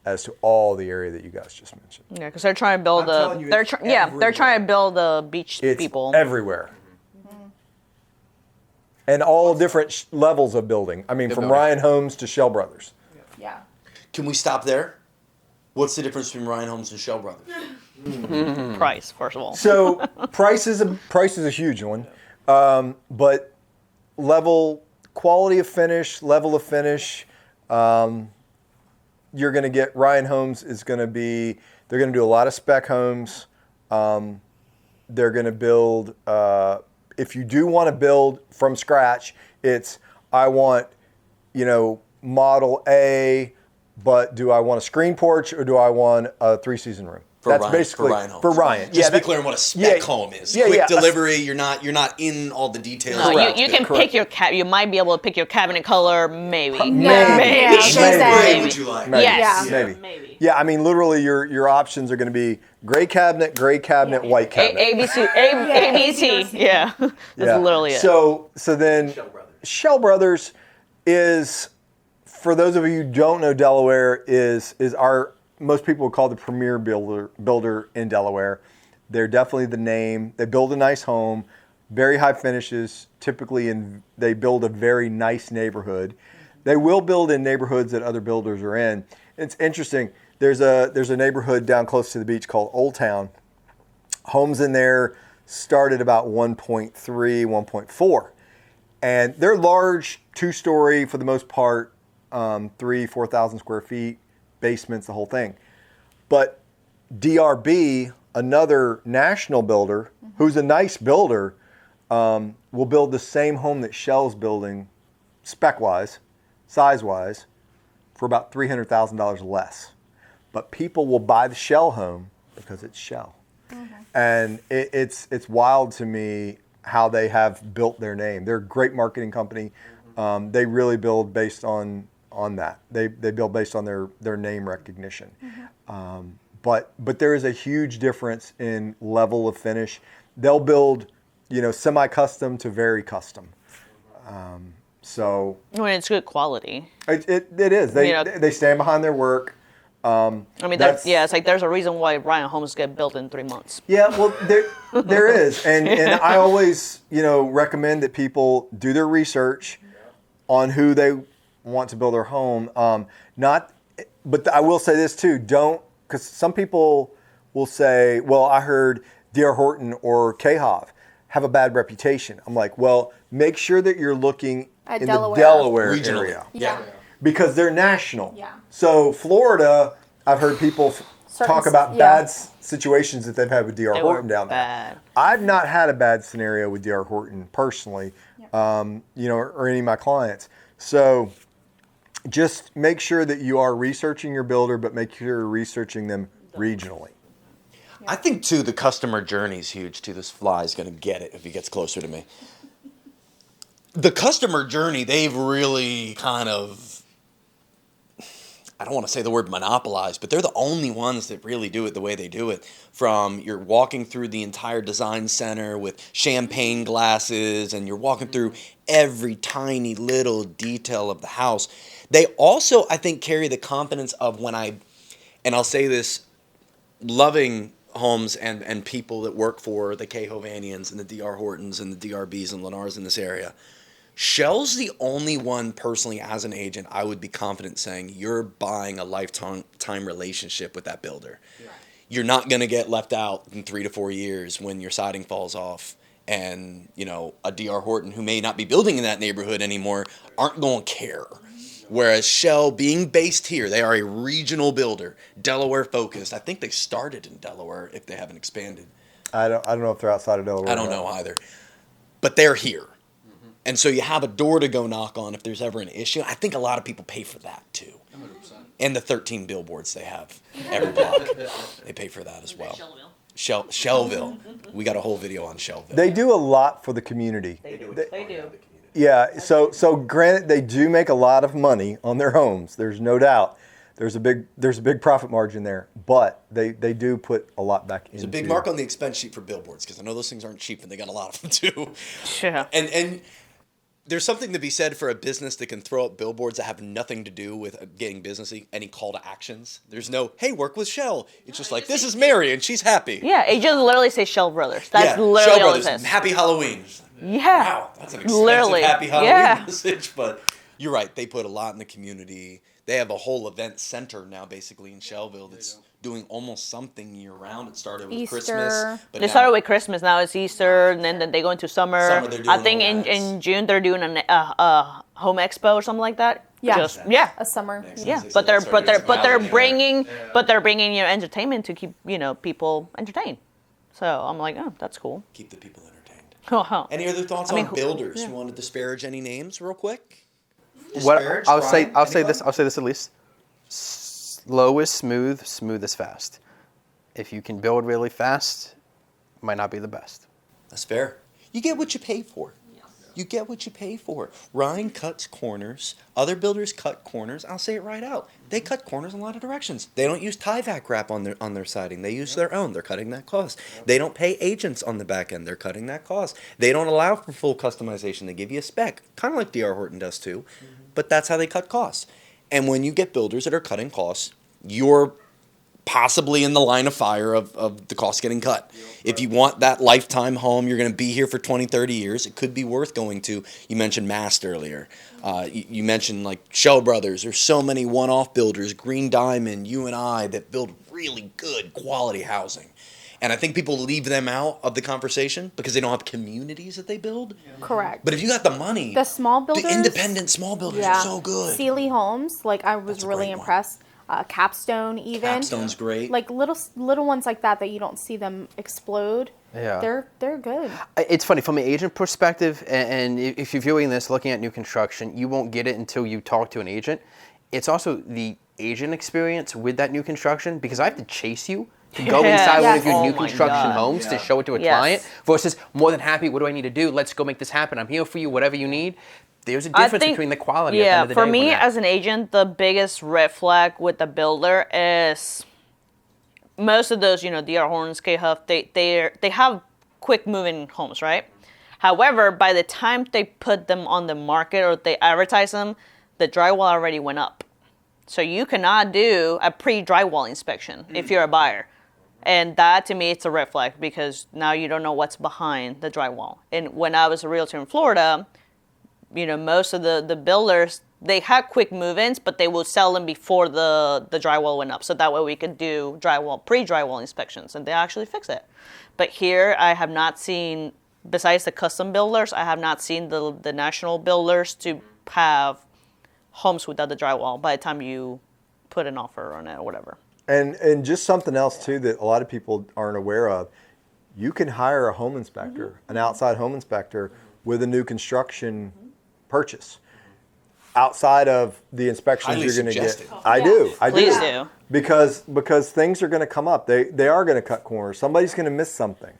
D: as to all the area that you guys just mentioned.
C: Yeah, because they're trying to build
D: I'm telling you,
C: they're
D: it's
C: they're trying to build the beach
D: It's
C: people.
D: everywhere. And all different levels of building. I mean, from
B: building.
D: Ryan Homes to Schell Brothers.
E: yeah.
A: Can we stop there? What's the difference between Ryan Homes and Schell Brothers?
C: Price, first of all.
D: So price is a huge one, but quality of finish, level of finish. You're going to get Ryan Homes is going to be. They're going to do a lot of spec homes. They're going to build. If you do want to build from scratch, it's I want, model A, but do I want a screen porch or do I want a 3-season room?
A: For Ryan Homes.
D: for Ryan.
A: Just to be
D: that-
A: clear on what a spec
D: yeah,
A: home is.
D: yeah,
A: Quick
D: yeah.
A: delivery. You're not in all the details.
C: No,
D: Correct.
C: you can pick your You might be able to pick your cabinet color, maybe.
D: Maybe.
E: Yeah,
A: Which shade of
E: maybe.
A: gray would you like?
D: Maybe.
C: Yes.
D: Maybe.
C: Maybe.
D: Yeah, I mean, literally, your options are going to be gray cabinet, white cabinet.
C: ABC. Yeah. That's
D: Yeah.
C: literally it.
D: So then, Schell Brothers is, for those of you who don't know Delaware, is our most people would call the premier builder in Delaware. They're definitely the name. They build a nice home, very high finishes. Typically, they build a very nice neighborhood. They will build in neighborhoods that other builders are in. It's interesting. There's a neighborhood down close to the beach called Old Town. Homes in there start at about 1.3, 1.4. And they're large, 2-story for the most part, 4,000 square feet, basements, the whole thing. But DRB, another national builder, who's a nice builder, will build the same home that Schell's building, spec-wise, size-wise, for about $300,000 less. But people will buy the Schell home because it's Schell. And it's wild to me how they have built their name. They're a great marketing company. They really build based on that. They build based on their name recognition. But there is a huge difference in level of finish. They'll build, semi-custom to very custom. So
C: I mean, it's good quality.
D: it is. They stand behind their work.
C: I mean, it's like there's a reason why Ryan Homes get built in 3 months.
D: Yeah, well, there is, and I always recommend that people do their research on who they want to build their home. But I will say this too: because some people will say, "Well, I heard D.R. Horton or K-Hov have a bad reputation." I'm like, well, make sure that you're looking
E: At
D: in
E: Delaware.
D: the Delaware
A: Regionally.
D: area.
E: Yeah.
D: Because they're national.
E: Yeah.
D: So Florida, I've heard people talk about
E: yeah.
D: bad situations that they've had with D.R.
C: They were
D: Horton down there.
C: bad.
D: I've not had a bad scenario with D.R. Horton personally, or any of my clients. So just make sure that you are researching your builder, but make sure you're researching them regionally.
A: I think too the customer journey is huge too. This fly is going to get it if he gets closer to me. The customer journey, they've really kind of, I don't want to say the word monopolize, but they're the only ones that really do it the way they do it. From you're walking through the entire design center with champagne glasses, and you're walking through every tiny little detail of the house. They also, I think, carry the confidence of and I'll say this, loving homes and people that work for the K. Hovanians and the D.R. Hortons and the DRBs and Lennars in this area. Schell's the only one personally as an agent I would be confident saying you're buying a lifetime relationship with that builder. Yeah. You're not going to get left out in 3 to 4 years when your siding falls off, and a D.R. Horton who may not be building in that neighborhood anymore aren't going to care. Whereas Schell, being based here, they are a regional builder, Delaware focused. I think they started in Delaware if they haven't expanded.
D: I don't know if they're outside of Delaware.
A: I don't know either. But they're here. And so you have a door to go knock on if there's ever an issue. I think a lot of people pay for that too. 100%. And the 13 billboards they have every block. They pay for that as well. Schellville. We got a whole video on Schellville.
D: They do a lot for the community.
C: They do.
D: Yeah, so granted, they do make a lot of money on their homes. There's no doubt. There's a big profit margin there, but they do put a lot back into.
A: There's a big mark on the expense sheet for billboards because I know those things aren't cheap, and they got a lot of them too.
C: Yeah.
A: And there's something to be said for a business that can throw up billboards that have nothing to do with getting businessy, any call to actions. There's no, hey, work with Schell. It's just like, this is Mary and she's happy.
C: Yeah, it just literally says Schell Brothers. That's literally
A: Schell
C: all
A: Brothers,
C: it says.
A: Happy Halloween.
C: Yeah.
A: Wow, that's an expensive Happy Halloween message, but you're right. They put a lot in the community. They have a whole event center now, basically in Schellville, that's doing almost something year round. It started with
E: Easter.
A: Christmas, but
C: They started with Christmas. Now it's Easter, and then they go into summer.
A: Summer, they're doing
C: I think
A: all that.
C: in June they're doing a home expo or something like that.
E: Yeah.
C: Yeah.
E: A summer.
C: Yeah,
A: They
C: but they're
A: started
C: bringing entertainment to keep people entertained. So I'm like, oh, that's cool.
A: keep the people entertained.
C: Uh-huh.
A: Any other thoughts
C: mean,
A: on builders? You want to disparage any names, real quick?
B: What
A: Disparage,
B: I'll say
A: Brian,
B: this.
A: anybody?
B: I'll say this at least. Slow is smooth. Smooth is fast. If you can build really fast, might not be the best.
A: That's fair. You get what you pay for. You get what you pay for. Ryan cuts corners. Other builders cut corners. I'll say it right out. They cut corners in a lot of directions. They don't use tie-vac wrap on their siding. They use their own. They're cutting that cost. They don't pay agents on the back end. They're cutting that cost. They don't allow for full customization. They give you a spec, kind of like D.R. Horton does too. But that's how they cut costs. And when you get builders that are cutting costs, you're possibly in the line of fire of the cost getting cut. If you want that lifetime home, you're going to be here for 20, 30 years, it could be worth going to. You mentioned Mast earlier. You mentioned like Schell Brothers. There's so many one-off builders, Green Diamond, you and I, that build really good quality housing. And I think people leave them out of the conversation because they don't have communities that they build.
E: Correct.
A: But if you got the money,
E: The small builders.
A: the independent small builders are so good.
E: Sealy Homes, like I was
A: That's a
E: really
A: great one.
E: impressed. Capstone, even.
A: Capstone's great.
E: Like little ones like that you don't see them explode.
B: Yeah.
E: They're good.
B: It's funny from an agent perspective, and if you're viewing this, looking at new construction, you won't get it until you talk to an agent. It's also the agent experience with that new construction because I have to chase you to go inside one of your
C: Oh
B: new
C: my
B: construction
C: God.
B: homes to show it to a
C: Yes.
B: client versus more than happy, what do I need to do? Let's go make this happen. I'm here for you, whatever you need. There's a difference between the quality at the end of the
C: for
B: day.
C: me as an agent, the biggest red flag with the builder is most of those, D.R. Hortons, K-Huff, they have quick moving homes, right? However, by the time they put them on the market or they advertise them, the drywall already went up. So you cannot do a pre-drywall inspection if you're a buyer. And that, to me, it's a red flag because now you don't know what's behind the drywall. And when I was a realtor in Florida, most of the builders, they had quick move-ins, but they will sell them before the drywall went up. So that way we could do pre-drywall inspections, and they actually fix it. But here I have not seen, besides the custom builders, I have not seen the national builders to have homes without the drywall by the time you put an offer on it or whatever.
D: And just something else too that a lot of people aren't aware of, you can hire a home inspector, an outside home inspector with a new construction purchase. Outside of the inspections
A: Highly
D: you're going to get.
A: suggested.
D: I do.
C: Please do.
D: Because things are going to come up. They are going to cut corners. Somebody's going to miss something.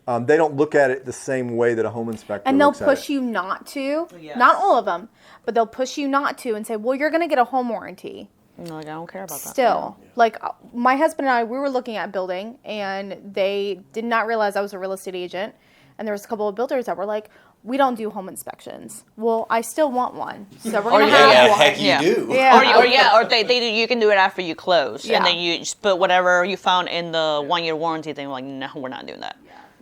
D: They don't look at it the same way that a home inspector
E: And they'll
D: looks at
E: push
D: it.
E: you not to.
C: Yes.
E: Not all of them, but they'll push you not to and say, well, you're going to get a home warranty.
C: No, like, I don't care about that.
E: Still, like my husband and I, we were looking at building, and they did not realize I was a real estate agent. And there was a couple of builders that were like, "We don't do home inspections." Well, I still want one, so we're gonna have one.
A: Heck, you
C: Yeah.
A: do.
E: Yeah.
C: Or they do. You can do it after you close,
E: Yeah.
C: and then you just put whatever you found in the 1-year warranty thing. Like, no, we're not doing that.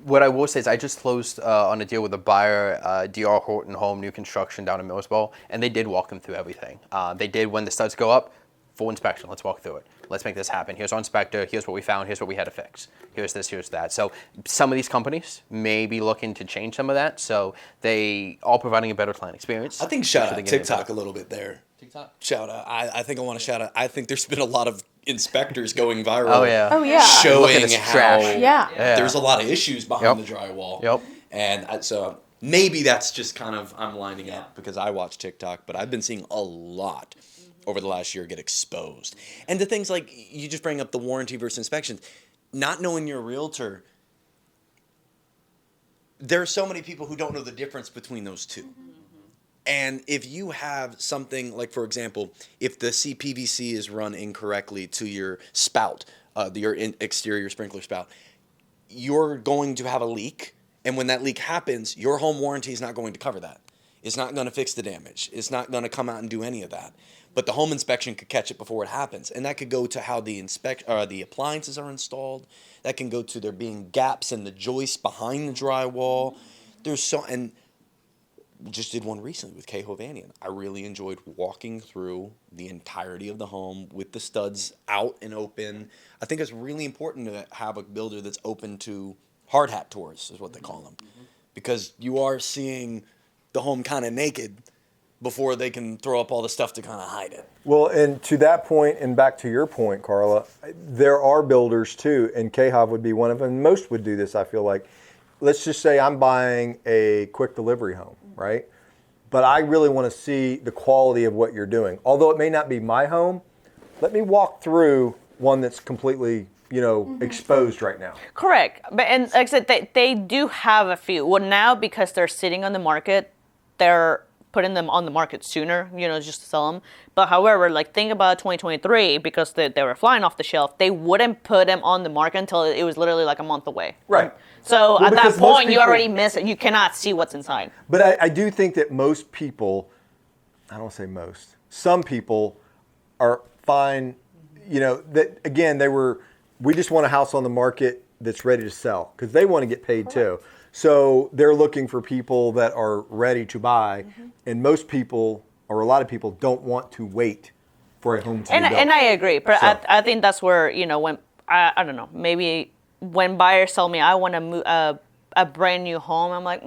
B: What I will say is I just closed on a deal with a buyer, DR Horton Home, new construction down in Millersville, and they did walk them through everything. They did, when the studs go up, full inspection. Let's walk through it. Let's make this happen. Here's our inspector. Here's what we found. Here's what we had to fix. Here's this. Here's that. So some of these companies may be looking to change some of that. So they are providing a better client experience.
A: I think shout
B: So they
A: out
B: get it
A: TikTok
B: better.
A: a little bit there.
B: TikTok.
A: Shout out. I think I want to shout out. I think there's been a lot of inspectors going viral.
B: Oh yeah.
E: Oh yeah.
B: Look
A: Showing
B: at this
A: how
B: trash.
E: Yeah.
A: there's a lot of issues behind
B: Yep.
A: the drywall.
B: Yep.
A: And so maybe that's just kind of I'm lining up because I watch TikTok, but I've been seeing a lot over the last year get exposed. And the things like you just bring up the warranty versus inspections, not knowing your realtor. There are so many people who don't know the difference between those two. And if you have something like, for example, if the CPVC is run incorrectly to your spout, your exterior sprinkler spout, you're going to have a leak. And when that leak happens, your home warranty is not going to cover that. It's not going to fix the damage. It's not going to come out and do any of that. But the home inspection could catch it before it happens. And that could go to how the appliances are installed. That can go to there being gaps in the joists behind the drywall. And we just did one recently with Kay Hovanian. I really enjoyed walking through the entirety of the home with the studs out and open. I think it's really important to have a builder that's open to hard hat tours, is what they call them. Because you are seeing the home kind of naked before they can throw up all the stuff to kind of hide it.
D: Well, and to that point, and back to your point, Carla, there are builders too, and KHOV would be one of them. Most would do this, I feel like. Let's just say I'm buying a quick delivery home, right? But I really want to see the quality of what you're doing. Although it may not be my home, let me walk through one that's completely, exposed right now.
C: Correct. But and like I said, they do have a few. Well, now because they're sitting on the market, they're putting them on the market sooner, just to sell them. But however, like think about 2023, because they were flying off the shelf, they wouldn't put them on the market until it was literally like a month away.
D: Right.
C: So
D: Well,
C: at that
D: because most
C: point, you
D: people-
C: already miss it. You cannot see what's inside.
D: But I do think that most people, I don't say most, some people are fine, that again, we just want a house on the market that's ready to sell because they want to get paid too. So they're looking for people that are ready to buy. And most people, or a lot of people, don't want to wait for a home to be built.
C: And I agree. But
D: So-
C: I think that's where, when, I don't know, maybe when buyers tell me I want to move a brand new home, I'm like,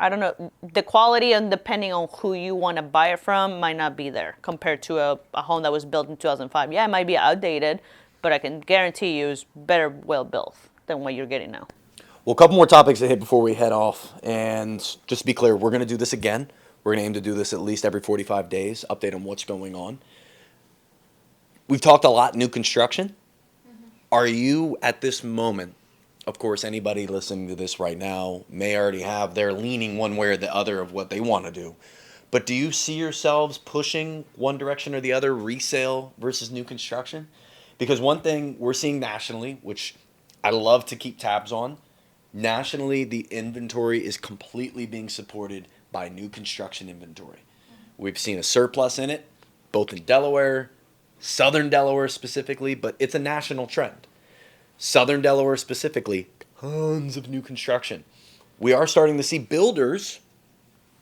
C: I don't know. The quality and depending on who you want to buy it from might not be there compared to a home that was built in 2005. Yeah, it might be outdated, but I can guarantee you it's better well built than what you're getting now.
A: Well, a couple more topics to hit before we head off. And just to be clear, we're going to do this again. We're going to aim to do this at least every 45 days, update on what's going on. We've talked a lot new construction. Are you at this moment, of course, anybody listening to this right now may already have, they're leaning one way or the other of what they want to do. But do you see yourselves pushing one direction or the other, resale versus new construction? Because one thing we're seeing nationally, which I love to keep tabs on, nationally, the inventory is completely being supported by new construction inventory. We've seen a surplus in it, both in Delaware, Southern Delaware specifically, but it's a national trend. Southern Delaware specifically, tons of new construction. We are starting to see builders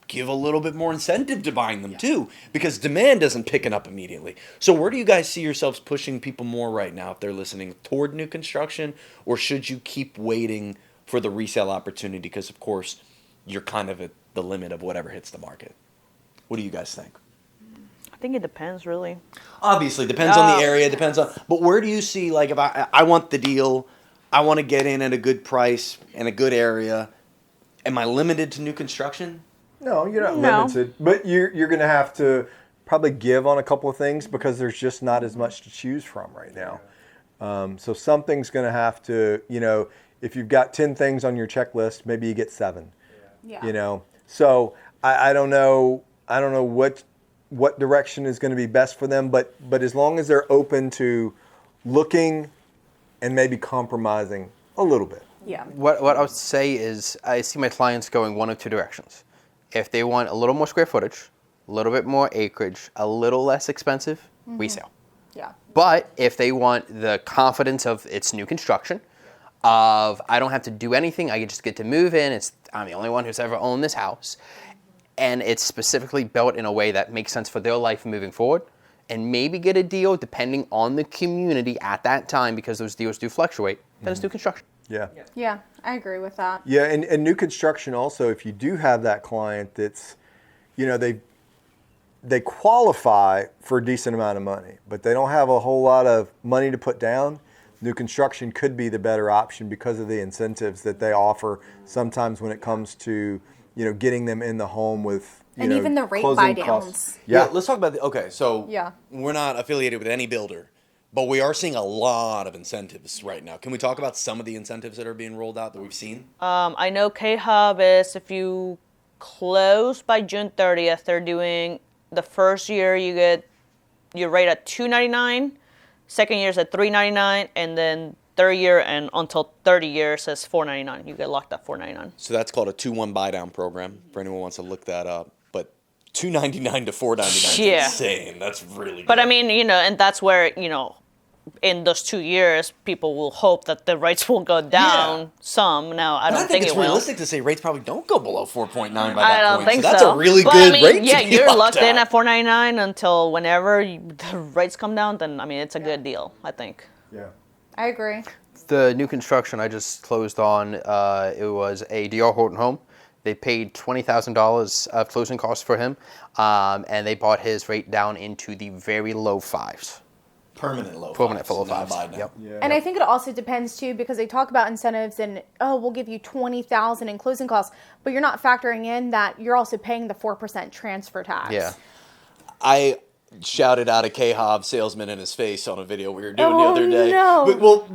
A: give a little bit more incentive to buying them too, because demand isn't picking up immediately. So where do you guys see yourselves pushing people more right now if they're listening toward new construction, or should you keep waiting for the resale opportunity? Because of course, you're kind of at the limit of whatever hits the market. What do you guys think?
C: I think it depends, really.
A: Obviously, depends on the area, depends on, but where do you see, like, if I want the deal, I want to get in at a good price in a good area, am I limited to new construction?
D: No, you're not
C: No.
D: limited, but you're going to have to probably give on a couple of things because there's just not as much to choose from right now. So something's going to have to, if you've got 10 things on your checklist, maybe you get 7.
E: Yeah.
D: So I don't know what what direction is going to be best for them. But as long as they're open to looking and maybe compromising a little bit.
E: Yeah.
B: What I would say is I see my clients going one of two directions. If they want a little more square footage, a little bit more acreage, a little less expensive, resale.
E: Yeah.
B: But if they want the confidence of it's new construction, of I don't have to do anything, I just get to move in, I'm the only one who's ever owned this house, and it's specifically built in a way that makes sense for their life moving forward, and maybe get a deal depending on the community at that time, because those deals do fluctuate, then it's new construction.
D: Yeah.
E: Yeah, I agree with that.
D: Yeah, and new construction also, if you do have that client that's, they qualify for a decent amount of money, but they don't have a whole lot of money to put down, new construction could be the better option because of the incentives that they offer sometimes when it comes to, getting them in the home with,
E: And even the rate
D: closing
E: buy
D: costs.
E: downs.
D: Yeah.
A: Let's talk about so
E: Yeah.
A: we're not affiliated with any builder, but we are seeing a lot of incentives right now. Can we talk about some of the incentives that are being rolled out that we've seen?
C: I know K-Hub is, if you close by June 30th, they're doing the first year you get your rate at $299, second year is at $399, and then third year and until 30 years is $499. You get locked at $499.
A: So that's called a 2-1 buy down program for anyone who wants to look that up. But $299 to $499
C: Yeah.
A: is insane. That's really good.
C: But I mean, and that's where, in those 2 years, people will hope that the rates will go down some. Now, I
A: But
C: don't think
A: it's
C: it will.
A: realistic to say rates probably don't go below 4.9 by that
C: I don't
A: point.
C: think so.
A: That's a really
C: But,
A: good
C: I mean,
A: rate
C: yeah,
A: to be
C: you're
A: locked
C: locked in
A: at.
C: at $499 until whenever the rates come down. Then it's a good deal, I think.
D: Yeah.
E: I agree.
B: The new construction I just closed on, it was a D.R. Horton home. They paid $20,000 of closing costs for him, and they bought his rate down into the very low fives.
A: Permanent low
B: Permanent
A: fives,
B: low
A: not
B: fives.
A: buy down.
B: Yep.
D: Yeah.
E: And I think it also depends too, because they talk about incentives and we'll give you $20,000 in closing costs, but you're not factoring in that you're also paying the 4% transfer tax.
B: Yeah.
A: I shouted out a K-Hob salesman in his face on a video we were doing the
E: Oh,
A: other day.
E: no.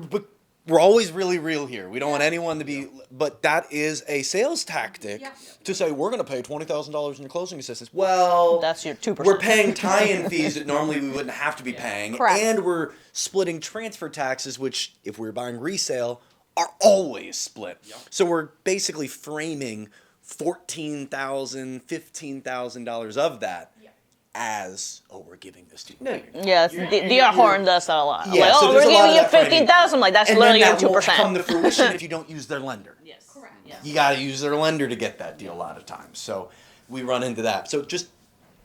A: But we're always really real here. We don't want anyone to be, but that is a sales tactic to say we're going to pay $20,000 in your closing assistance. Well,
C: That's your 2%.
A: We're paying tie-in fees that normally we wouldn't have to be paying,
E: Correct.
A: and we're splitting transfer taxes, which if we're buying resale are always split. So we're basically framing $14,000, $15,000 of that as we're giving this to you. No, you're not.
C: Yes, D.R. Horton does that a lot.
A: Yeah,
C: like,
A: so
C: we're
A: there's a lot
C: giving
A: of
C: you
A: that framing.
C: $15,000. Like, that's
A: And
C: literally
A: then
C: your
A: that won't
C: 2%.
A: come to fruition if you don't use their lender.
C: Yes. Correct. Yeah.
A: You got to use their lender to get that deal a lot of times. So we run into that. So just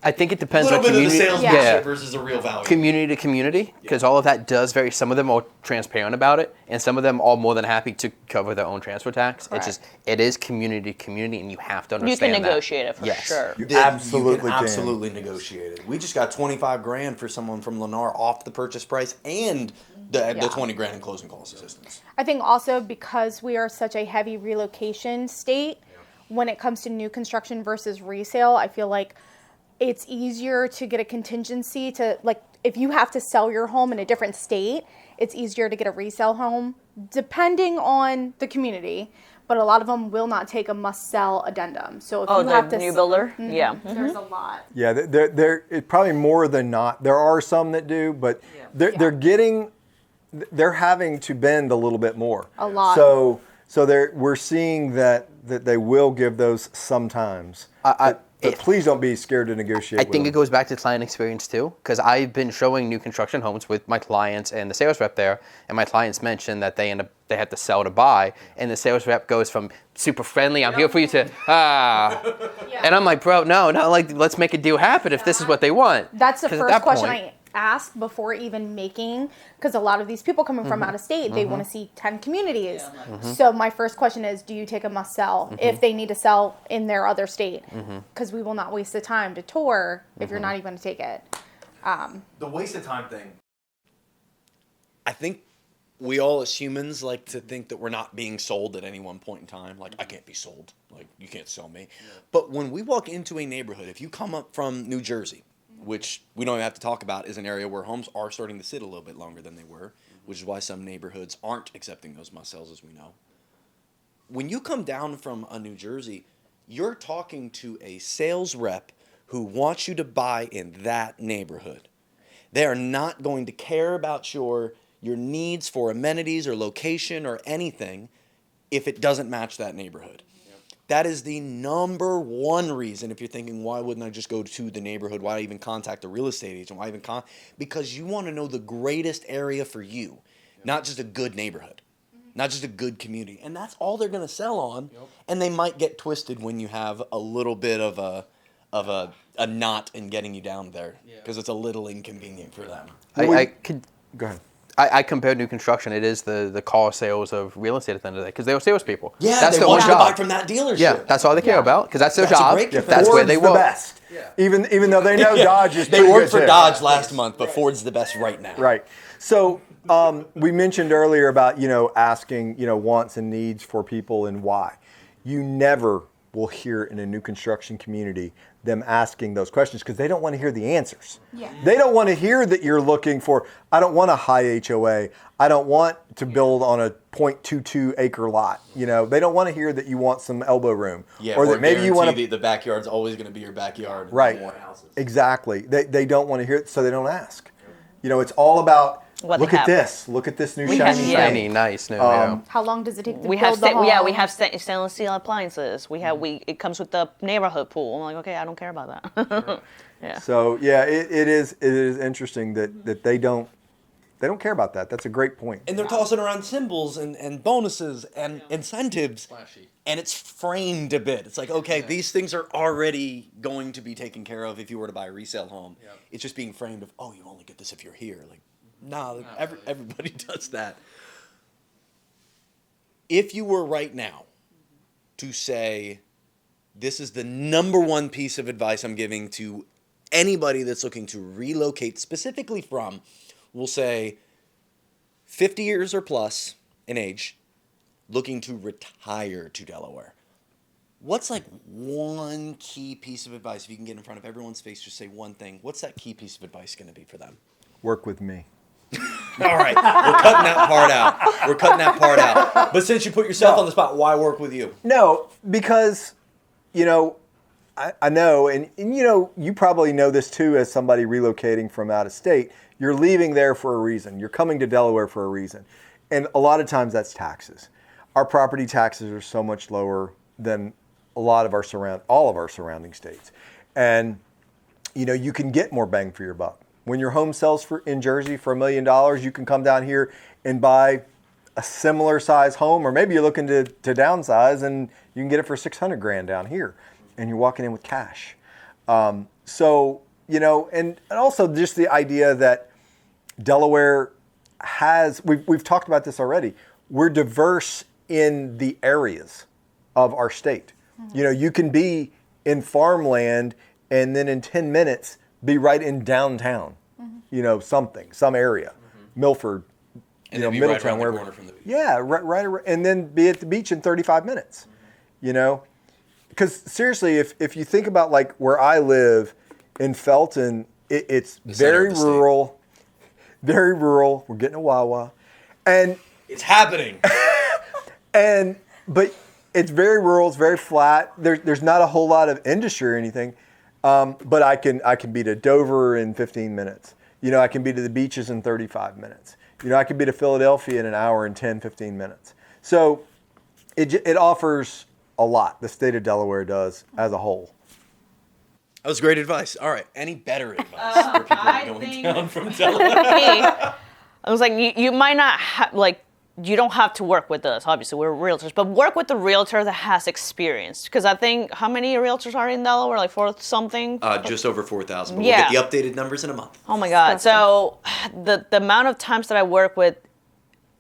B: I think it
A: a
B: depends
A: little
B: on
A: bit of the
B: community.
A: salesmanship versus a real value.
B: Community to community, because all of that does vary. Some of them are transparent about it, and some of them are more than happy to cover their own transfer tax.
E: Correct.
B: It's just, it is community to community, and you have to
C: You
B: understand
C: can
B: that.
C: negotiate it for
B: Yes.
C: sure.
D: You
A: That
D: absolutely
A: you
D: can.
A: can absolutely negotiate it. We just got $25,000 for someone from Lennar off the purchase price and the
E: Yeah.
A: $20,000 in closing cost assistance.
E: I think also because we are such a heavy relocation state, when it comes to new construction versus resale, I feel like it's easier to get a contingency to, like, if you have to sell your home in a different state, it's easier to get a resale home, depending on the community. But a lot of them will not take a must-sell addendum. So if
C: Oh,
E: you have
C: the
E: to
C: new builder? Yeah.
E: there's a lot.
D: Yeah, they're it probably more than not. There are some that do, but they're having to bend a little bit more.
E: A lot.
D: So we're seeing that they will give those sometimes. But please don't be scared to negotiate.
B: I think it goes back to client experience too, because I've been showing new construction homes with my clients and the sales rep there, and my clients mentioned that they had to sell to buy, and the sales rep goes from super friendly, I'm here for you, to and I'm like, bro, no, like, let's make a deal happen if this is what they want.
E: That's the
B: 'Cause at
E: first
B: that
E: question
B: point-
E: I ask before even making, because a lot of these people coming from out of state, they want to see 10 communities. So my first question is, do you take a must sell if they need to sell in their other state? Because we will not waste the time to tour if you're not even going to take it.
A: The waste of time thing. I think we all as humans like to think that we're not being sold at any one point in time. Like, I can't be sold. Like, you can't sell me. But when we walk into a neighborhood, if you come up from New Jersey, which we don't even have to talk about, is an area where homes are starting to sit a little bit longer than they were, which is why some neighborhoods aren't accepting those must-sells, as we know. When you come down from New Jersey, you're talking to a sales rep who wants you to buy in that neighborhood. They are not going to care about your needs for amenities or location or anything if it doesn't match that neighborhood. That is the number one reason, if you're thinking, why wouldn't I just go to the neighborhood? Why even contact a real estate agent? Why even because you want to know the greatest area for you, not just a good neighborhood, not just a good community. And that's all they're going to sell on. And they might get twisted when you have a little bit of a knot in getting you down there because it's a little inconvenient for them.
B: I could
D: Go ahead.
B: I compare new construction. It is the car sales of real estate at the end of the day because they were salespeople.
A: Yeah,
B: that's
A: they
B: their
A: want
B: one
A: you to buy
B: job.
A: from that dealership.
B: Yeah, that's all they care about because that's their
A: That's a
B: job.
A: great
B: That's where they
D: Ford's the
B: work.
D: best. Even though they know Dodge is
A: They
D: pretty
A: worked
D: good
A: for
D: too.
A: Dodge last month, but Ford's the best right now.
D: Right. So we mentioned earlier about asking wants and needs for people and why. You never will hear in a new construction community them asking those questions because they don't want to hear the answers.
E: Yeah.
D: They don't want to hear that you're looking for, I don't want a high HOA. I don't want to build on a 0.22 acre lot. They don't want to hear that you want some elbow room.
A: Yeah,
D: or that maybe you want
A: the backyard's always going to be your backyard.
D: Right.
A: More houses.
D: Exactly. They don't want to hear it, so they don't ask. It's all about,
C: What
D: look
C: they
D: at
C: have.
D: this. Look at this new
C: have-
D: shiny
C: yeah.
D: thing.
B: Nice. No,
E: How long does it take to
C: We
E: build
C: have
E: the home?
C: we have stainless steel appliances. It comes with the neighborhood pool. I'm like, okay, I don't care about that. Yeah.
D: So yeah, it is interesting that they don't care about that. That's a great point.
A: And they're tossing around symbols and bonuses and incentives. And it's framed a bit. It's like, okay, these things are already going to be taken care of if you were to buy a resale home. It's just being framed of, oh, you only get this if you're here. Like, no, everybody does that. If you were right now to say, this is the number one piece of advice I'm giving to anybody that's looking to relocate specifically from, we'll say 50 years or plus in age, looking to retire to Delaware. What's like one key piece of advice, if you can get in front of everyone's face, just say one thing, what's that key piece of advice going to be for them?
D: Work with me.
A: All right, we're cutting that part out. But since you put yourself on the spot, why work with you?
D: No, because I know, and you probably know this too as somebody relocating from out of state. You're leaving there for a reason. You're coming to Delaware for a reason. And a lot of times that's taxes. Our property taxes are so much lower than all of our surrounding states. And you can get more bang for your buck. When your home sells in Jersey for $1 million, you can come down here and buy a similar size home, or maybe you're looking to downsize and you can get it for $600,000 down here, and you're walking in with cash. So and also just the idea that Delaware has, we've talked about this already. We're diverse in the areas of our state. You can be in farmland and then in 10 minutes be right in downtown. Some area, Milford,
A: And then be
D: Middletown,
A: right around the
D: wherever.
A: corner from the beach.
D: Yeah, right, and then be at the beach in 35 minutes. Because seriously, if you think about like where I live in Felton, it's
A: The center
D: very
A: of the state.
D: rural, very rural. We're getting a Wawa, and
A: It's happening.
D: but it's very rural. It's very flat. There's not a whole lot of industry or anything. But I can be to Dover in 15 minutes. I can be to the beaches in 35 minutes. I can be to Philadelphia in an hour and 10, 15 minutes. So it offers a lot. The state of Delaware does as a whole.
A: That was great advice. All right, any better advice for people
C: I
A: going
C: think-
A: down from Delaware?
C: I was like, you might not you don't have to work with us. Obviously, we're realtors, but work with the realtor that has experience. Because I think, how many realtors are in Delaware? Like 4 something?
A: Just over 4,000, but
C: Yeah.
A: we'll get the updated numbers in a month.
C: Oh my God. So the amount of times that I work with,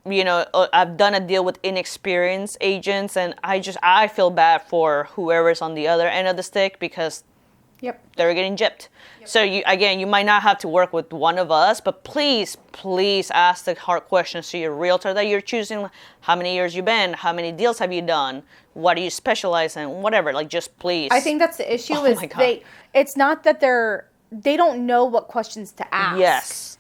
C: I've done a deal with inexperienced agents, and I feel bad for whoever's on the other end of the stick because
E: Yep.
C: they're getting gypped. So you might not have to work with one of us, but please ask the hard questions to your realtor that you're choosing. How many years you been? How many deals have you done? What do you specialize in? Whatever. Like, just please.
E: I think that's the issue
C: Oh
E: is
C: my God.
E: it's not that they don't know what questions to ask.
C: Yes.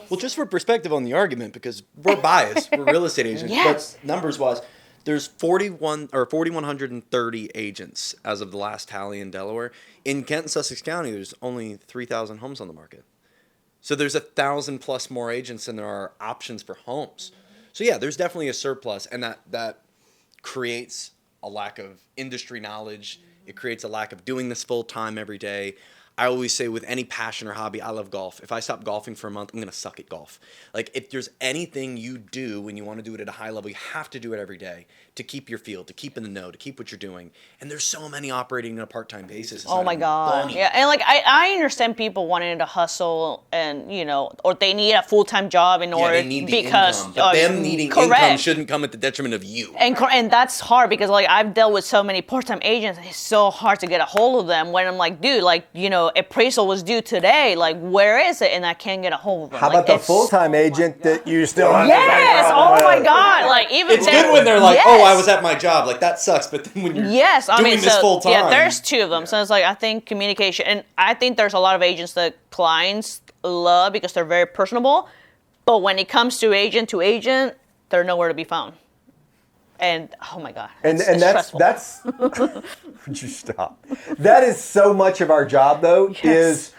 A: Well, just for perspective on the argument, because we're biased, we're real estate agents,
C: Yes.
A: but numbers-wise, There's 4,130 agents as of the last tally in Delaware. In Kent and Sussex County, there's only 3,000 homes on the market. So there's 1,000 plus more agents than there are options for homes. So yeah, there's definitely a surplus, and that creates a lack of industry knowledge. It creates a lack of doing this full time every day. I always say with any passion or hobby, I love golf. If I stop golfing for a month, I'm going to suck at golf. Like, if there's anything you do when you want to do it at a high level, you have to do it every day to keep your field, to keep in the know, to keep what you're doing. And there's so many operating on a part-time basis. It's
C: Oh
A: not
C: my
A: even
C: God.
A: funny.
C: Yeah, and like I understand people wanting to hustle and or they need a full-time job in
A: Yeah,
C: order
A: they need the
C: because
A: income. But them needing income
C: correct.
A: shouldn't come at the detriment of you.
C: And that's hard because like I've dealt with so many part-time agents and it's so hard to get a hold of them when I'm like, dude, like, appraisal was due today, like where is it? And I can't get a hold of them.
D: How
C: Like,
D: about the
C: it's-
D: full-time agent that you still have?
C: Yes! Oh my God! Like even
A: It's good when they're like,
C: yes.
A: oh, I was at my job. Like, that sucks. But then when you're
C: Yes, I
A: doing
C: mean,
A: this
C: so
A: full time.
C: yeah, there's two of them. So it's like I think communication, and I think there's a lot of agents that clients love because they're very personable. But when it comes to agent, they're nowhere to be found. And oh my God,
D: And
C: it's
D: that's
C: stressful.
D: would you stop? That is so much of our job, though,
C: Yes.
D: is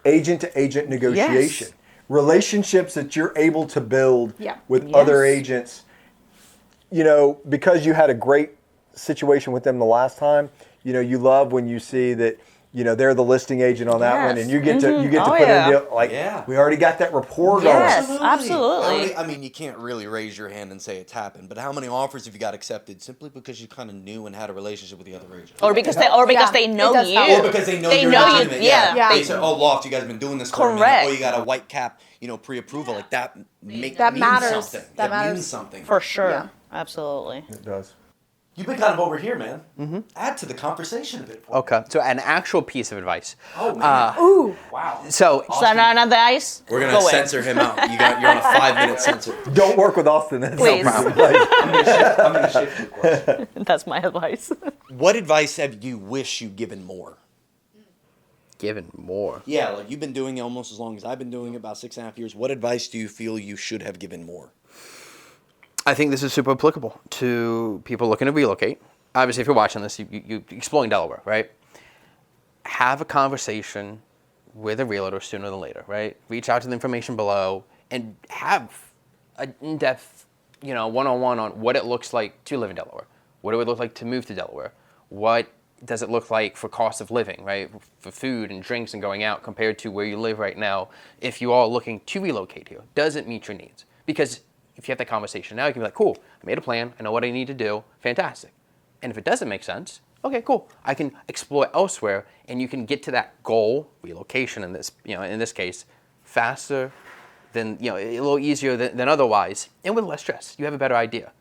D: agent to agent negotiation.
C: Yes.
D: Relationships that you're able to build
E: Yeah.
D: with
C: Yes.
D: other agents. Because you had a great situation with them the last time. You love when you see that. They're the listing agent on that one,
C: Yes.
D: and you get to
C: Oh,
D: put
C: yeah.
D: in like
A: Yeah.
D: we already got that rapport going.
C: Yes. Absolutely.
A: I mean, you can't really raise your hand and say it's happened, but how many offers have you got accepted simply because you kind of knew and had a relationship with the other agent?
C: Or because they
E: Yeah,
C: they know
E: it does
C: you.
E: help.
A: Or because they know you're
C: know you.
A: legitimate.
C: Yeah.
E: Yeah.
A: They say, "Oh, Loft, you guys have been doing this for a minute."
C: Correct.
A: Or you got a white cap, pre-approval. Like that.
E: That
A: means
E: matters.
A: something.
E: That matters.
A: means something.
C: For sure.
E: Yeah.
C: Absolutely.
D: It does.
A: You've been kind of over here, man. Mm-hmm. Add to the conversation a bit.
B: Okay, so an actual piece of advice.
A: Oh man.
E: Ooh.
A: Wow.
B: So
C: Is that not the ice?
A: We're gonna
C: Go in.
A: censor him out. You're on a 5-minute censor.
D: Don't work with Austin. That's
C: Please.
D: no problem.
A: I'm gonna shift the question.
C: That's my advice.
A: What advice have you wish you'd given more?
B: given more.
A: Yeah, like you've been doing it almost as long as I've been doing it, about 6.5 years. What advice do you feel you should have given more?
B: I think this is super applicable to people looking to relocate. Obviously, if you're watching this, you're exploring Delaware, right? Have a conversation with a realtor sooner than later, right? Reach out to the information below and have an in-depth, one-on-one on what it looks like to live in Delaware. What it would look like to move to Delaware. What does it look like for cost of living, right? For food and drinks and going out compared to where you live right now. If you are looking to relocate here, does it meet your needs? Because if you have that conversation now, you can be like, cool, I made a plan, I know what I need to do, fantastic. And if it doesn't make sense, okay, cool. I can explore elsewhere, and you can get to that goal, relocation in this case, faster than, a little easier than otherwise, and with less stress. You have a better idea.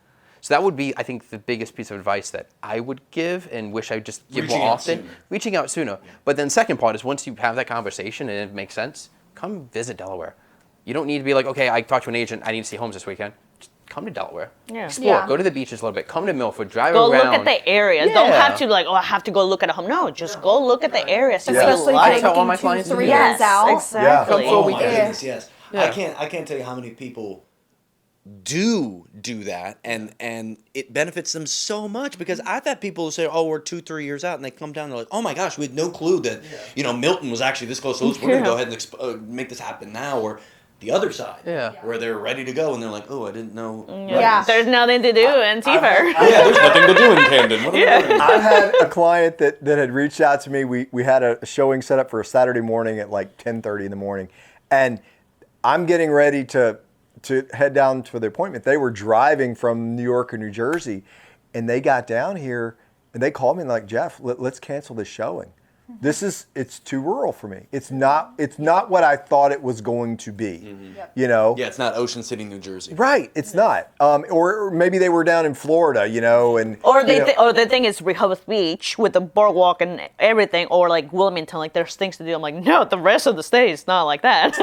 B: So that would be, I think, the biggest piece of advice that I would give and wish I would just give more often. Reaching out sooner. But then second part is once you have that conversation and it makes sense, come visit Delaware. You don't need to be like, okay, I talked to an agent, I need to see homes this weekend. Just come to Delaware.
C: Yeah.
B: Explore.
E: Yeah.
B: Go to the beaches a little bit. Come to Milford. Drive
C: Go
B: around.
C: look at the area.
B: Yeah.
C: Don't have to be like, oh, I have to go look at a home. No, just go look at the area. See what you
E: Especially
C: like.
E: if
B: tell all
E: you're
B: my
E: looking
B: clients to
E: 2-3
B: do that.
E: years out.
C: Exactly.
B: Come for a
A: Oh my
B: weekend.
A: goodness, yes.
B: Yeah.
A: I can't tell you how many people do that and it benefits them so much because I've had people who say, oh, we're 2-3 years out, and they come down and they're like, oh my gosh, we had no clue that Milton was actually this close to us. We're gonna go ahead and make this happen now. Or the other side, where they're ready to go and they're like, oh, I didn't know.
E: Yeah.
C: There's nothing to do in Seaver.
A: Yeah, there's nothing to do in Camden. What am I doing?
D: I had a client that had reached out to me. We had a showing set up for a Saturday morning at like 10:30 in the morning, and I'm getting ready to head down for the appointment. They were driving from New York or New Jersey, and they got down here and they called me and like, Jeff, let's cancel this showing. It's too rural for me. It's not what I thought it was going to be.
A: Yeah, it's not Ocean City, New Jersey.
D: Right, it's not. Or maybe they were down in Florida, and
C: Or the thing is Rehoboth Beach with the boardwalk and everything, or like Wilmington, like there's things to do. I'm like, no, the rest of the state is not like that.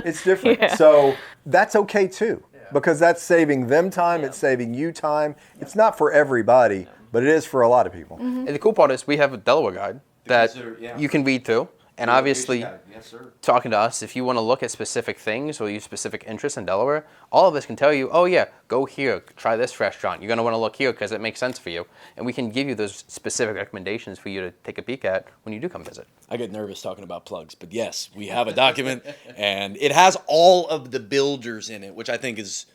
D: It's different.
C: Yeah.
D: So that's okay too, because that's saving them time. It's saving you time. It's not for everybody, but it is for a lot of people.
B: And the cool part is we have a Delaware guide that
A: These are-
B: you can read through, And obviously,
F: Yes, sir.
B: talking to us, if you want to look at specific things or you have specific interests in Delaware, all of us can tell you, oh yeah, go here, try this restaurant. You're going to want to look here because it makes sense for you. And we can give you those specific recommendations for you to take a peek at when you do come visit.
A: I get nervous talking about plugs, but yes, we have a document, and it has all of the builders in it, which I think is,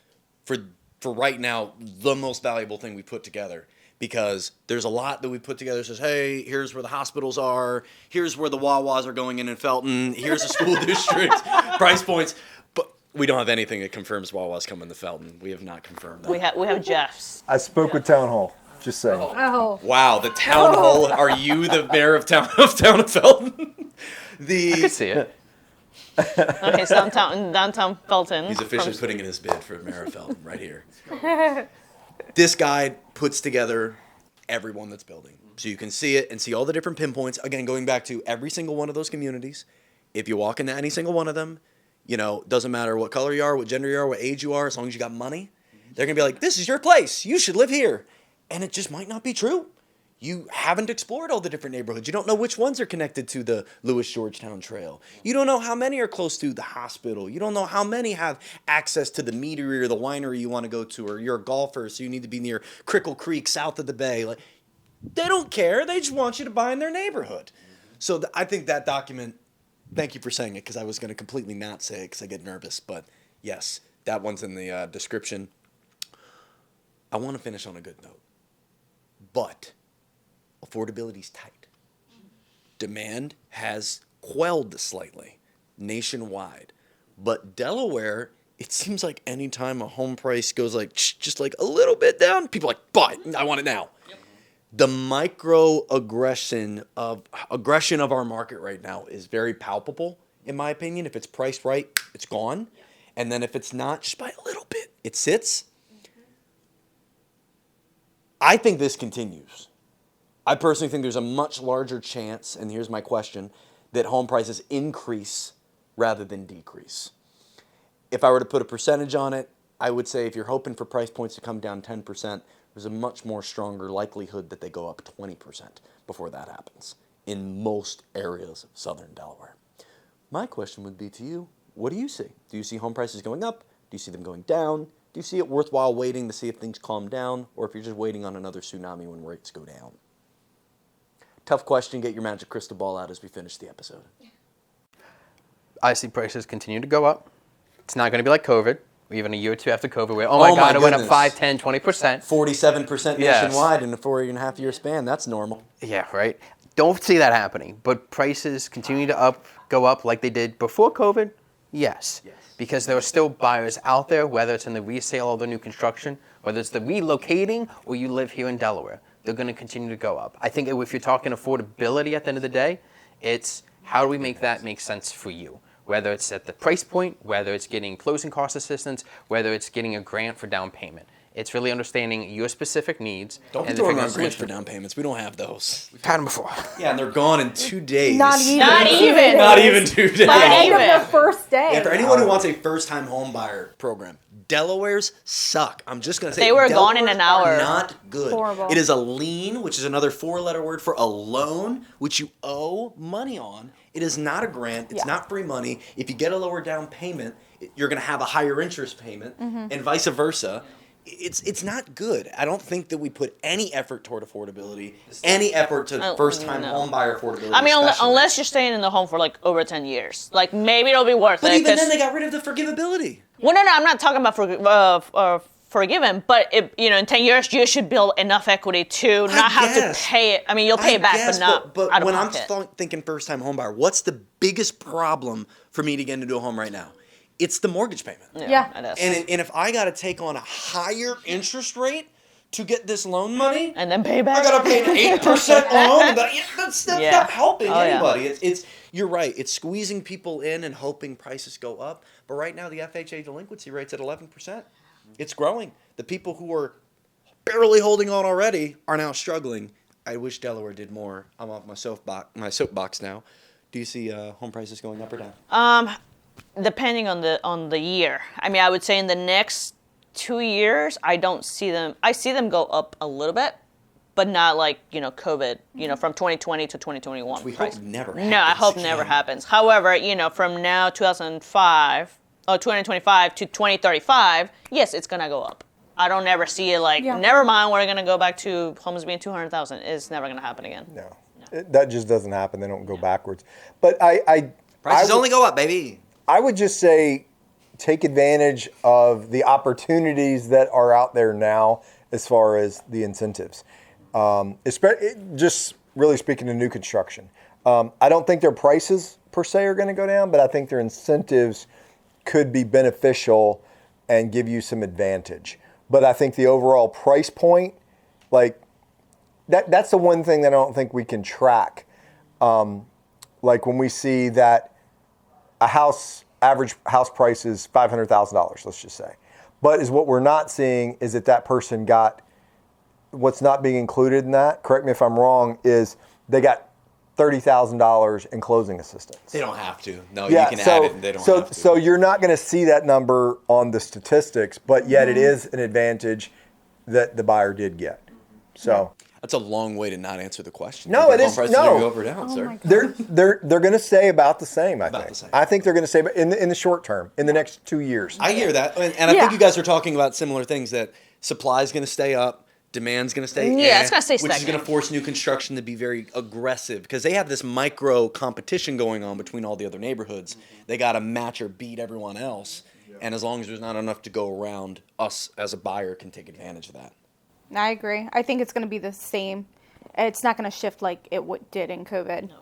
A: for right now, the most valuable thing we put together. Because there's a lot that we put together that says, hey, here's where the hospitals are, here's where the Wawas are going in Felton, here's the school district, price points. But we don't have anything that confirms Wawas coming to Felton. We have not confirmed that.
C: We have Jeff's.
D: I spoke with Town Hall. Just saying.
E: Oh.
A: Wow, the town hall. Are you the mayor of town of Felton?
B: I could see it.
C: Okay, so downtown Felton.
A: He's officially putting in his bid for mayor of Felton right here. This guide puts together everyone that's building. So you can see it and see all the different pinpoints. Again, going back to every single one of those communities. If you walk into any single one of them, doesn't matter what color you are, what gender you are, what age you are, as long as you got money, they're going to be like, this is your place. You should live here. And it just might not be true. You haven't explored all the different neighborhoods. You don't know which ones are connected to the Lewis-Georgetown Trail. You don't know how many are close to the hospital. You don't know how many have access to the meadery or the winery you want to go to, or you're a golfer, so you need to be near Crickle Creek, south of the bay. Like, they don't care. They just want you to buy in their neighborhood. So I think that document, thank you for saying it, because I was going to completely not say it because I get nervous. But yes, that one's in the description. I want to finish on a good note. But affordability's tight. Demand has quelled slightly nationwide. But Delaware, it seems like anytime a home price goes just like a little bit down, people are like, buy it, I want it now. Yep. The microaggression of our market right now is very palpable, in my opinion. If it's priced right, it's gone. Yep. And then if it's not, just by a little bit, it sits. I think this continues. I personally think there's a much larger chance, and here's my question, that home prices increase rather than decrease. If I were to put a percentage on it, I would say if you're hoping for price points to come down 10%, there's a much more stronger likelihood that they go up 20% before that happens in most areas of Southern Delaware. My question would be to you, what do you see? Do you see home prices going up? Do you see them going down? Do you see it worthwhile waiting to see if things calm down, or if you're just waiting on another tsunami when rates go down? Tough question. Get your magic crystal ball out as we finish the episode.
B: I see prices continue to go up. It's not going to be like COVID, or even a year or two after COVID, where, oh my God, it went up 5, 10, 20%.
A: 47% nationwide in a 4.5-year span. That's normal.
B: Yeah, right. Don't see that happening. But prices continue to go up like they did before COVID? Yes. Because there are still buyers out there, whether it's in the resale or the new construction, whether it's the relocating or you live here in Delaware. They're going to continue to go up. I think if you're talking affordability at the end of the day, it's how do we make that make sense for you? Whether it's at the price point, whether it's getting closing cost assistance, whether it's getting a grant for down payment. It's really understanding your specific needs.
A: Don't be throwing around grants for down payments. We don't have those.
B: We've had them before.
A: Yeah, and they're gone in 2 days.
E: Not even.
C: Not even.
A: Not even 2 days.
C: Not even.
E: The first day.
A: Yeah, for anyone who wants a first-time home buyer program, Delaware's suck. I'm just going to say
C: They were gone in an hour.
A: Are not good.
E: Horrible.
A: It is a lien, which is another 4-letter word for a loan, which you owe money on. It is not a grant. It's not free money. If you get a lower down payment, you're going to have a higher interest payment, and vice versa. It's not good. I don't think that we put any effort toward affordability, any effort to first-time home buyer affordability.
C: I mean,
A: especially.
C: unless you're staying in the home for like over 10 years. Like, maybe it'll be worth it.
A: But even then, they got rid of the forgivability.
C: Well, no, I'm not talking about forgiven, but in 10 years, you should build enough equity to not have to pay it. I mean, you'll pay it back, but not
A: But
C: out of
A: when
C: pocket.
A: I'm thinking first-time home buyer, what's the biggest problem for me to get into a home right now? It's the mortgage payment.
E: Yeah.
C: It is.
A: And if I got to take on a higher interest rate to get this loan money,
C: And then pay back.
A: I got to pay an 8% loan. That's not helping
C: Oh, yeah.
A: anybody. You're right. It's squeezing people in and hoping prices go up. But right now, the FHA delinquency rate's at 11%. It's growing. The people who are barely holding on already are now struggling. I wish Delaware did more. I'm off my soapbox now. Do you see home prices going up or down?
C: Depending on the year. I mean, I would say in the next 2 years, I don't see them. I see them go up a little bit, but not like, COVID, from 2020 to 2021.
A: We
C: price.
A: hope never
C: No, I hope
A: happens
C: never
A: again.
C: happens. However, from now 2025 to 2035, yes, it's gonna go up. I don't never see it like, never mind, we're gonna go back to homes being 200,000. It's never gonna happen again.
D: No. That just doesn't happen. They don't go backwards. But
A: Prices only go up, baby.
D: I would just say take advantage of the opportunities that are out there now as far as the incentives. Just really speaking to new construction. I don't think their prices per se are going to go down, but I think their incentives could be beneficial and give you some advantage. But I think the overall price point, like that's the one thing that I don't think we can track. Like when we see that a average house price is $500,000, let's just say. But is what we're not seeing is that person got, what's not being included in that, correct me if I'm wrong, is they got $30,000 in closing assistance.
A: They don't have to. No, you can add it and they don't have to.
D: So you're not going to see that number on the statistics, but yet it is an advantage that the buyer did get. So
A: that's a long way to not answer the question.
D: No, it is.
A: Home prices
D: No,
A: are go up or down, sir.
D: they're going to stay about the same. I think.
A: the same.
D: I think they're going to stay in the short term, in the next 2 years.
A: I hear that, and I think you guys are talking about similar things. That supply is going to stay up, demand's going to stay.
C: It's going to stay
A: which is
C: stagnant.
A: going to force new construction to be very aggressive because they have this micro competition going on between all the other neighborhoods. They got to match or beat everyone else, and as long as there's not enough to go around, us as a buyer can take advantage of that.
E: I agree. I think it's going to be the same. It's not going to shift like it did in COVID. No.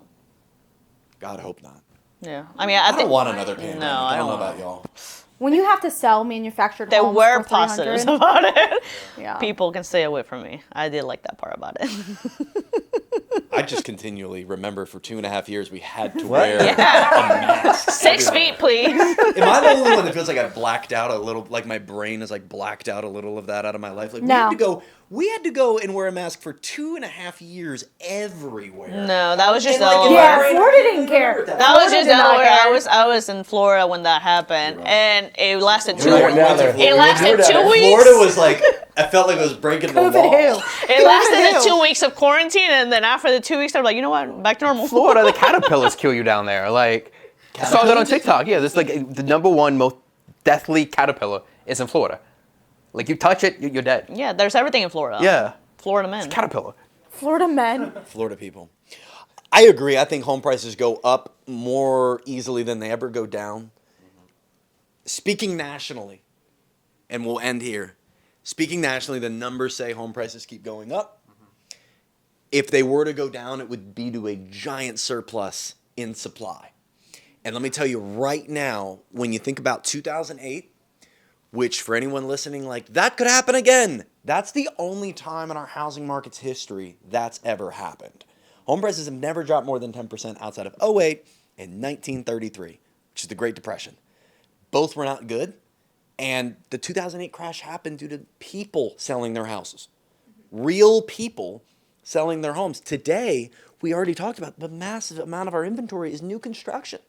A: God, I hope not.
C: Yeah. I mean,
A: I don't want another pandemic.
C: No,
A: I don't know
C: want
A: about y'all.
E: When you have to sell manufactured
C: There
E: homes
C: were
E: for
C: positives
E: 300,
C: about it.
E: Yeah.
C: People can stay away from me. I did like that part about it.
A: I just continually remember for 2.5 years we had to wear a
C: Yeah.
A: mask.
C: 6 feet, please.
A: Am I the only one that feels like I blacked out a little, like my brain is like blacked out a little of that out of my life? Like
E: No.
A: we had to go and wear a mask for 2.5 years everywhere.
C: No, that was just
A: And, like,
C: Delaware.
E: Yeah, Florida didn't care.
C: That was just
E: Florida did not
C: Delaware.
E: care.
C: I was in Florida when that happened, and it lasted
A: We
C: 2
A: went
C: weeks.
D: down there.
C: It lasted 2 weeks.
A: Florida was like, I felt like it was breaking the law.
E: COVID who?
C: It lasted the 2 weeks of quarantine, and then after the 2 weeks, I'm like, you know what? Back to normal.
B: Florida, the caterpillars kill you down there. Like, I saw that on TikTok. Yeah, there's like the number one most deathly caterpillar is in Florida. Like, you touch it, you're dead.
C: Yeah, there's everything in Florida.
B: Yeah.
C: Florida men.
B: Caterpillar.
E: Florida men.
A: Florida people. I agree. I think home prices go up more easily than they ever go down. Speaking nationally, and we'll end here. Speaking nationally, the numbers say home prices keep going up. If they were to go down, it would be to a giant surplus in supply. And let me tell you right now, when you think about 2008, which for anyone listening, like, that could happen again. That's the only time in our housing market's history that's ever happened. Home prices have never dropped more than 10% outside of 2008 and 1933, which is the Great Depression. Both were not good. And the 2008 crash happened due to people selling their houses. Real people selling their homes. Today, we already talked about the massive amount of our inventory is new construction.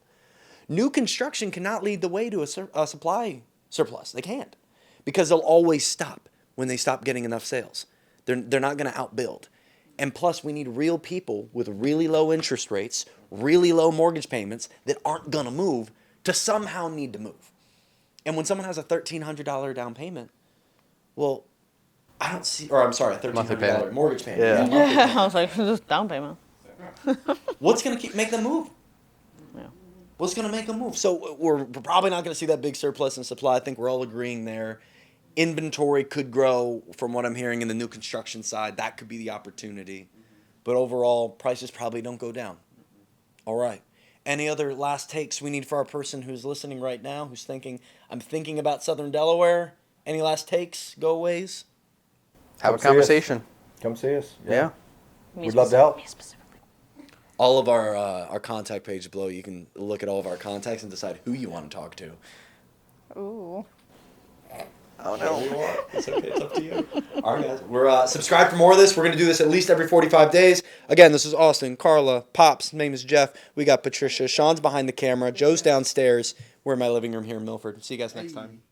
A: New construction cannot lead the way to a supply surplus. They can't, because they'll always stop when they stop getting enough sales. They're not going to outbuild. And plus, we need real people with really low interest rates, really low mortgage payments that aren't going to move to somehow need to move. And when someone has a $1,300 down payment, well, I don't see, or I'm sorry, a $1,300 mortgage payment.
B: Yeah.
A: monthly payment.
C: I was like, just down payment.
A: What's going to make them move?
C: Yeah.
A: What's going to make them move? So we're probably not going to see that big surplus in supply. I think we're all agreeing there. Inventory could grow from what I'm hearing in the new construction side. That could be the opportunity. But overall, prices probably don't go down. All right. Any other last takes we need for our person who's listening right now, who's thinking, I'm thinking about Southern Delaware? Any last takes, go-aways?
B: Have a
D: Come see us.
B: conversation.
D: Come see us.
B: Yeah.
D: We'd love to help.
C: Me specifically.
A: All of our contact page below, you can look at all of our contacts and decide who you want to talk to.
E: Ooh.
A: Oh no. It's okay. It's up to you. All right, guys. We're subscribed for more of this. We're going to do this at least every 45 days. Again, this is Austin, Carla, Pops. Name is Jeff. We got Patricia. Sean's behind the camera. Joe's downstairs. We're in my living room here in Milford. See you guys next time.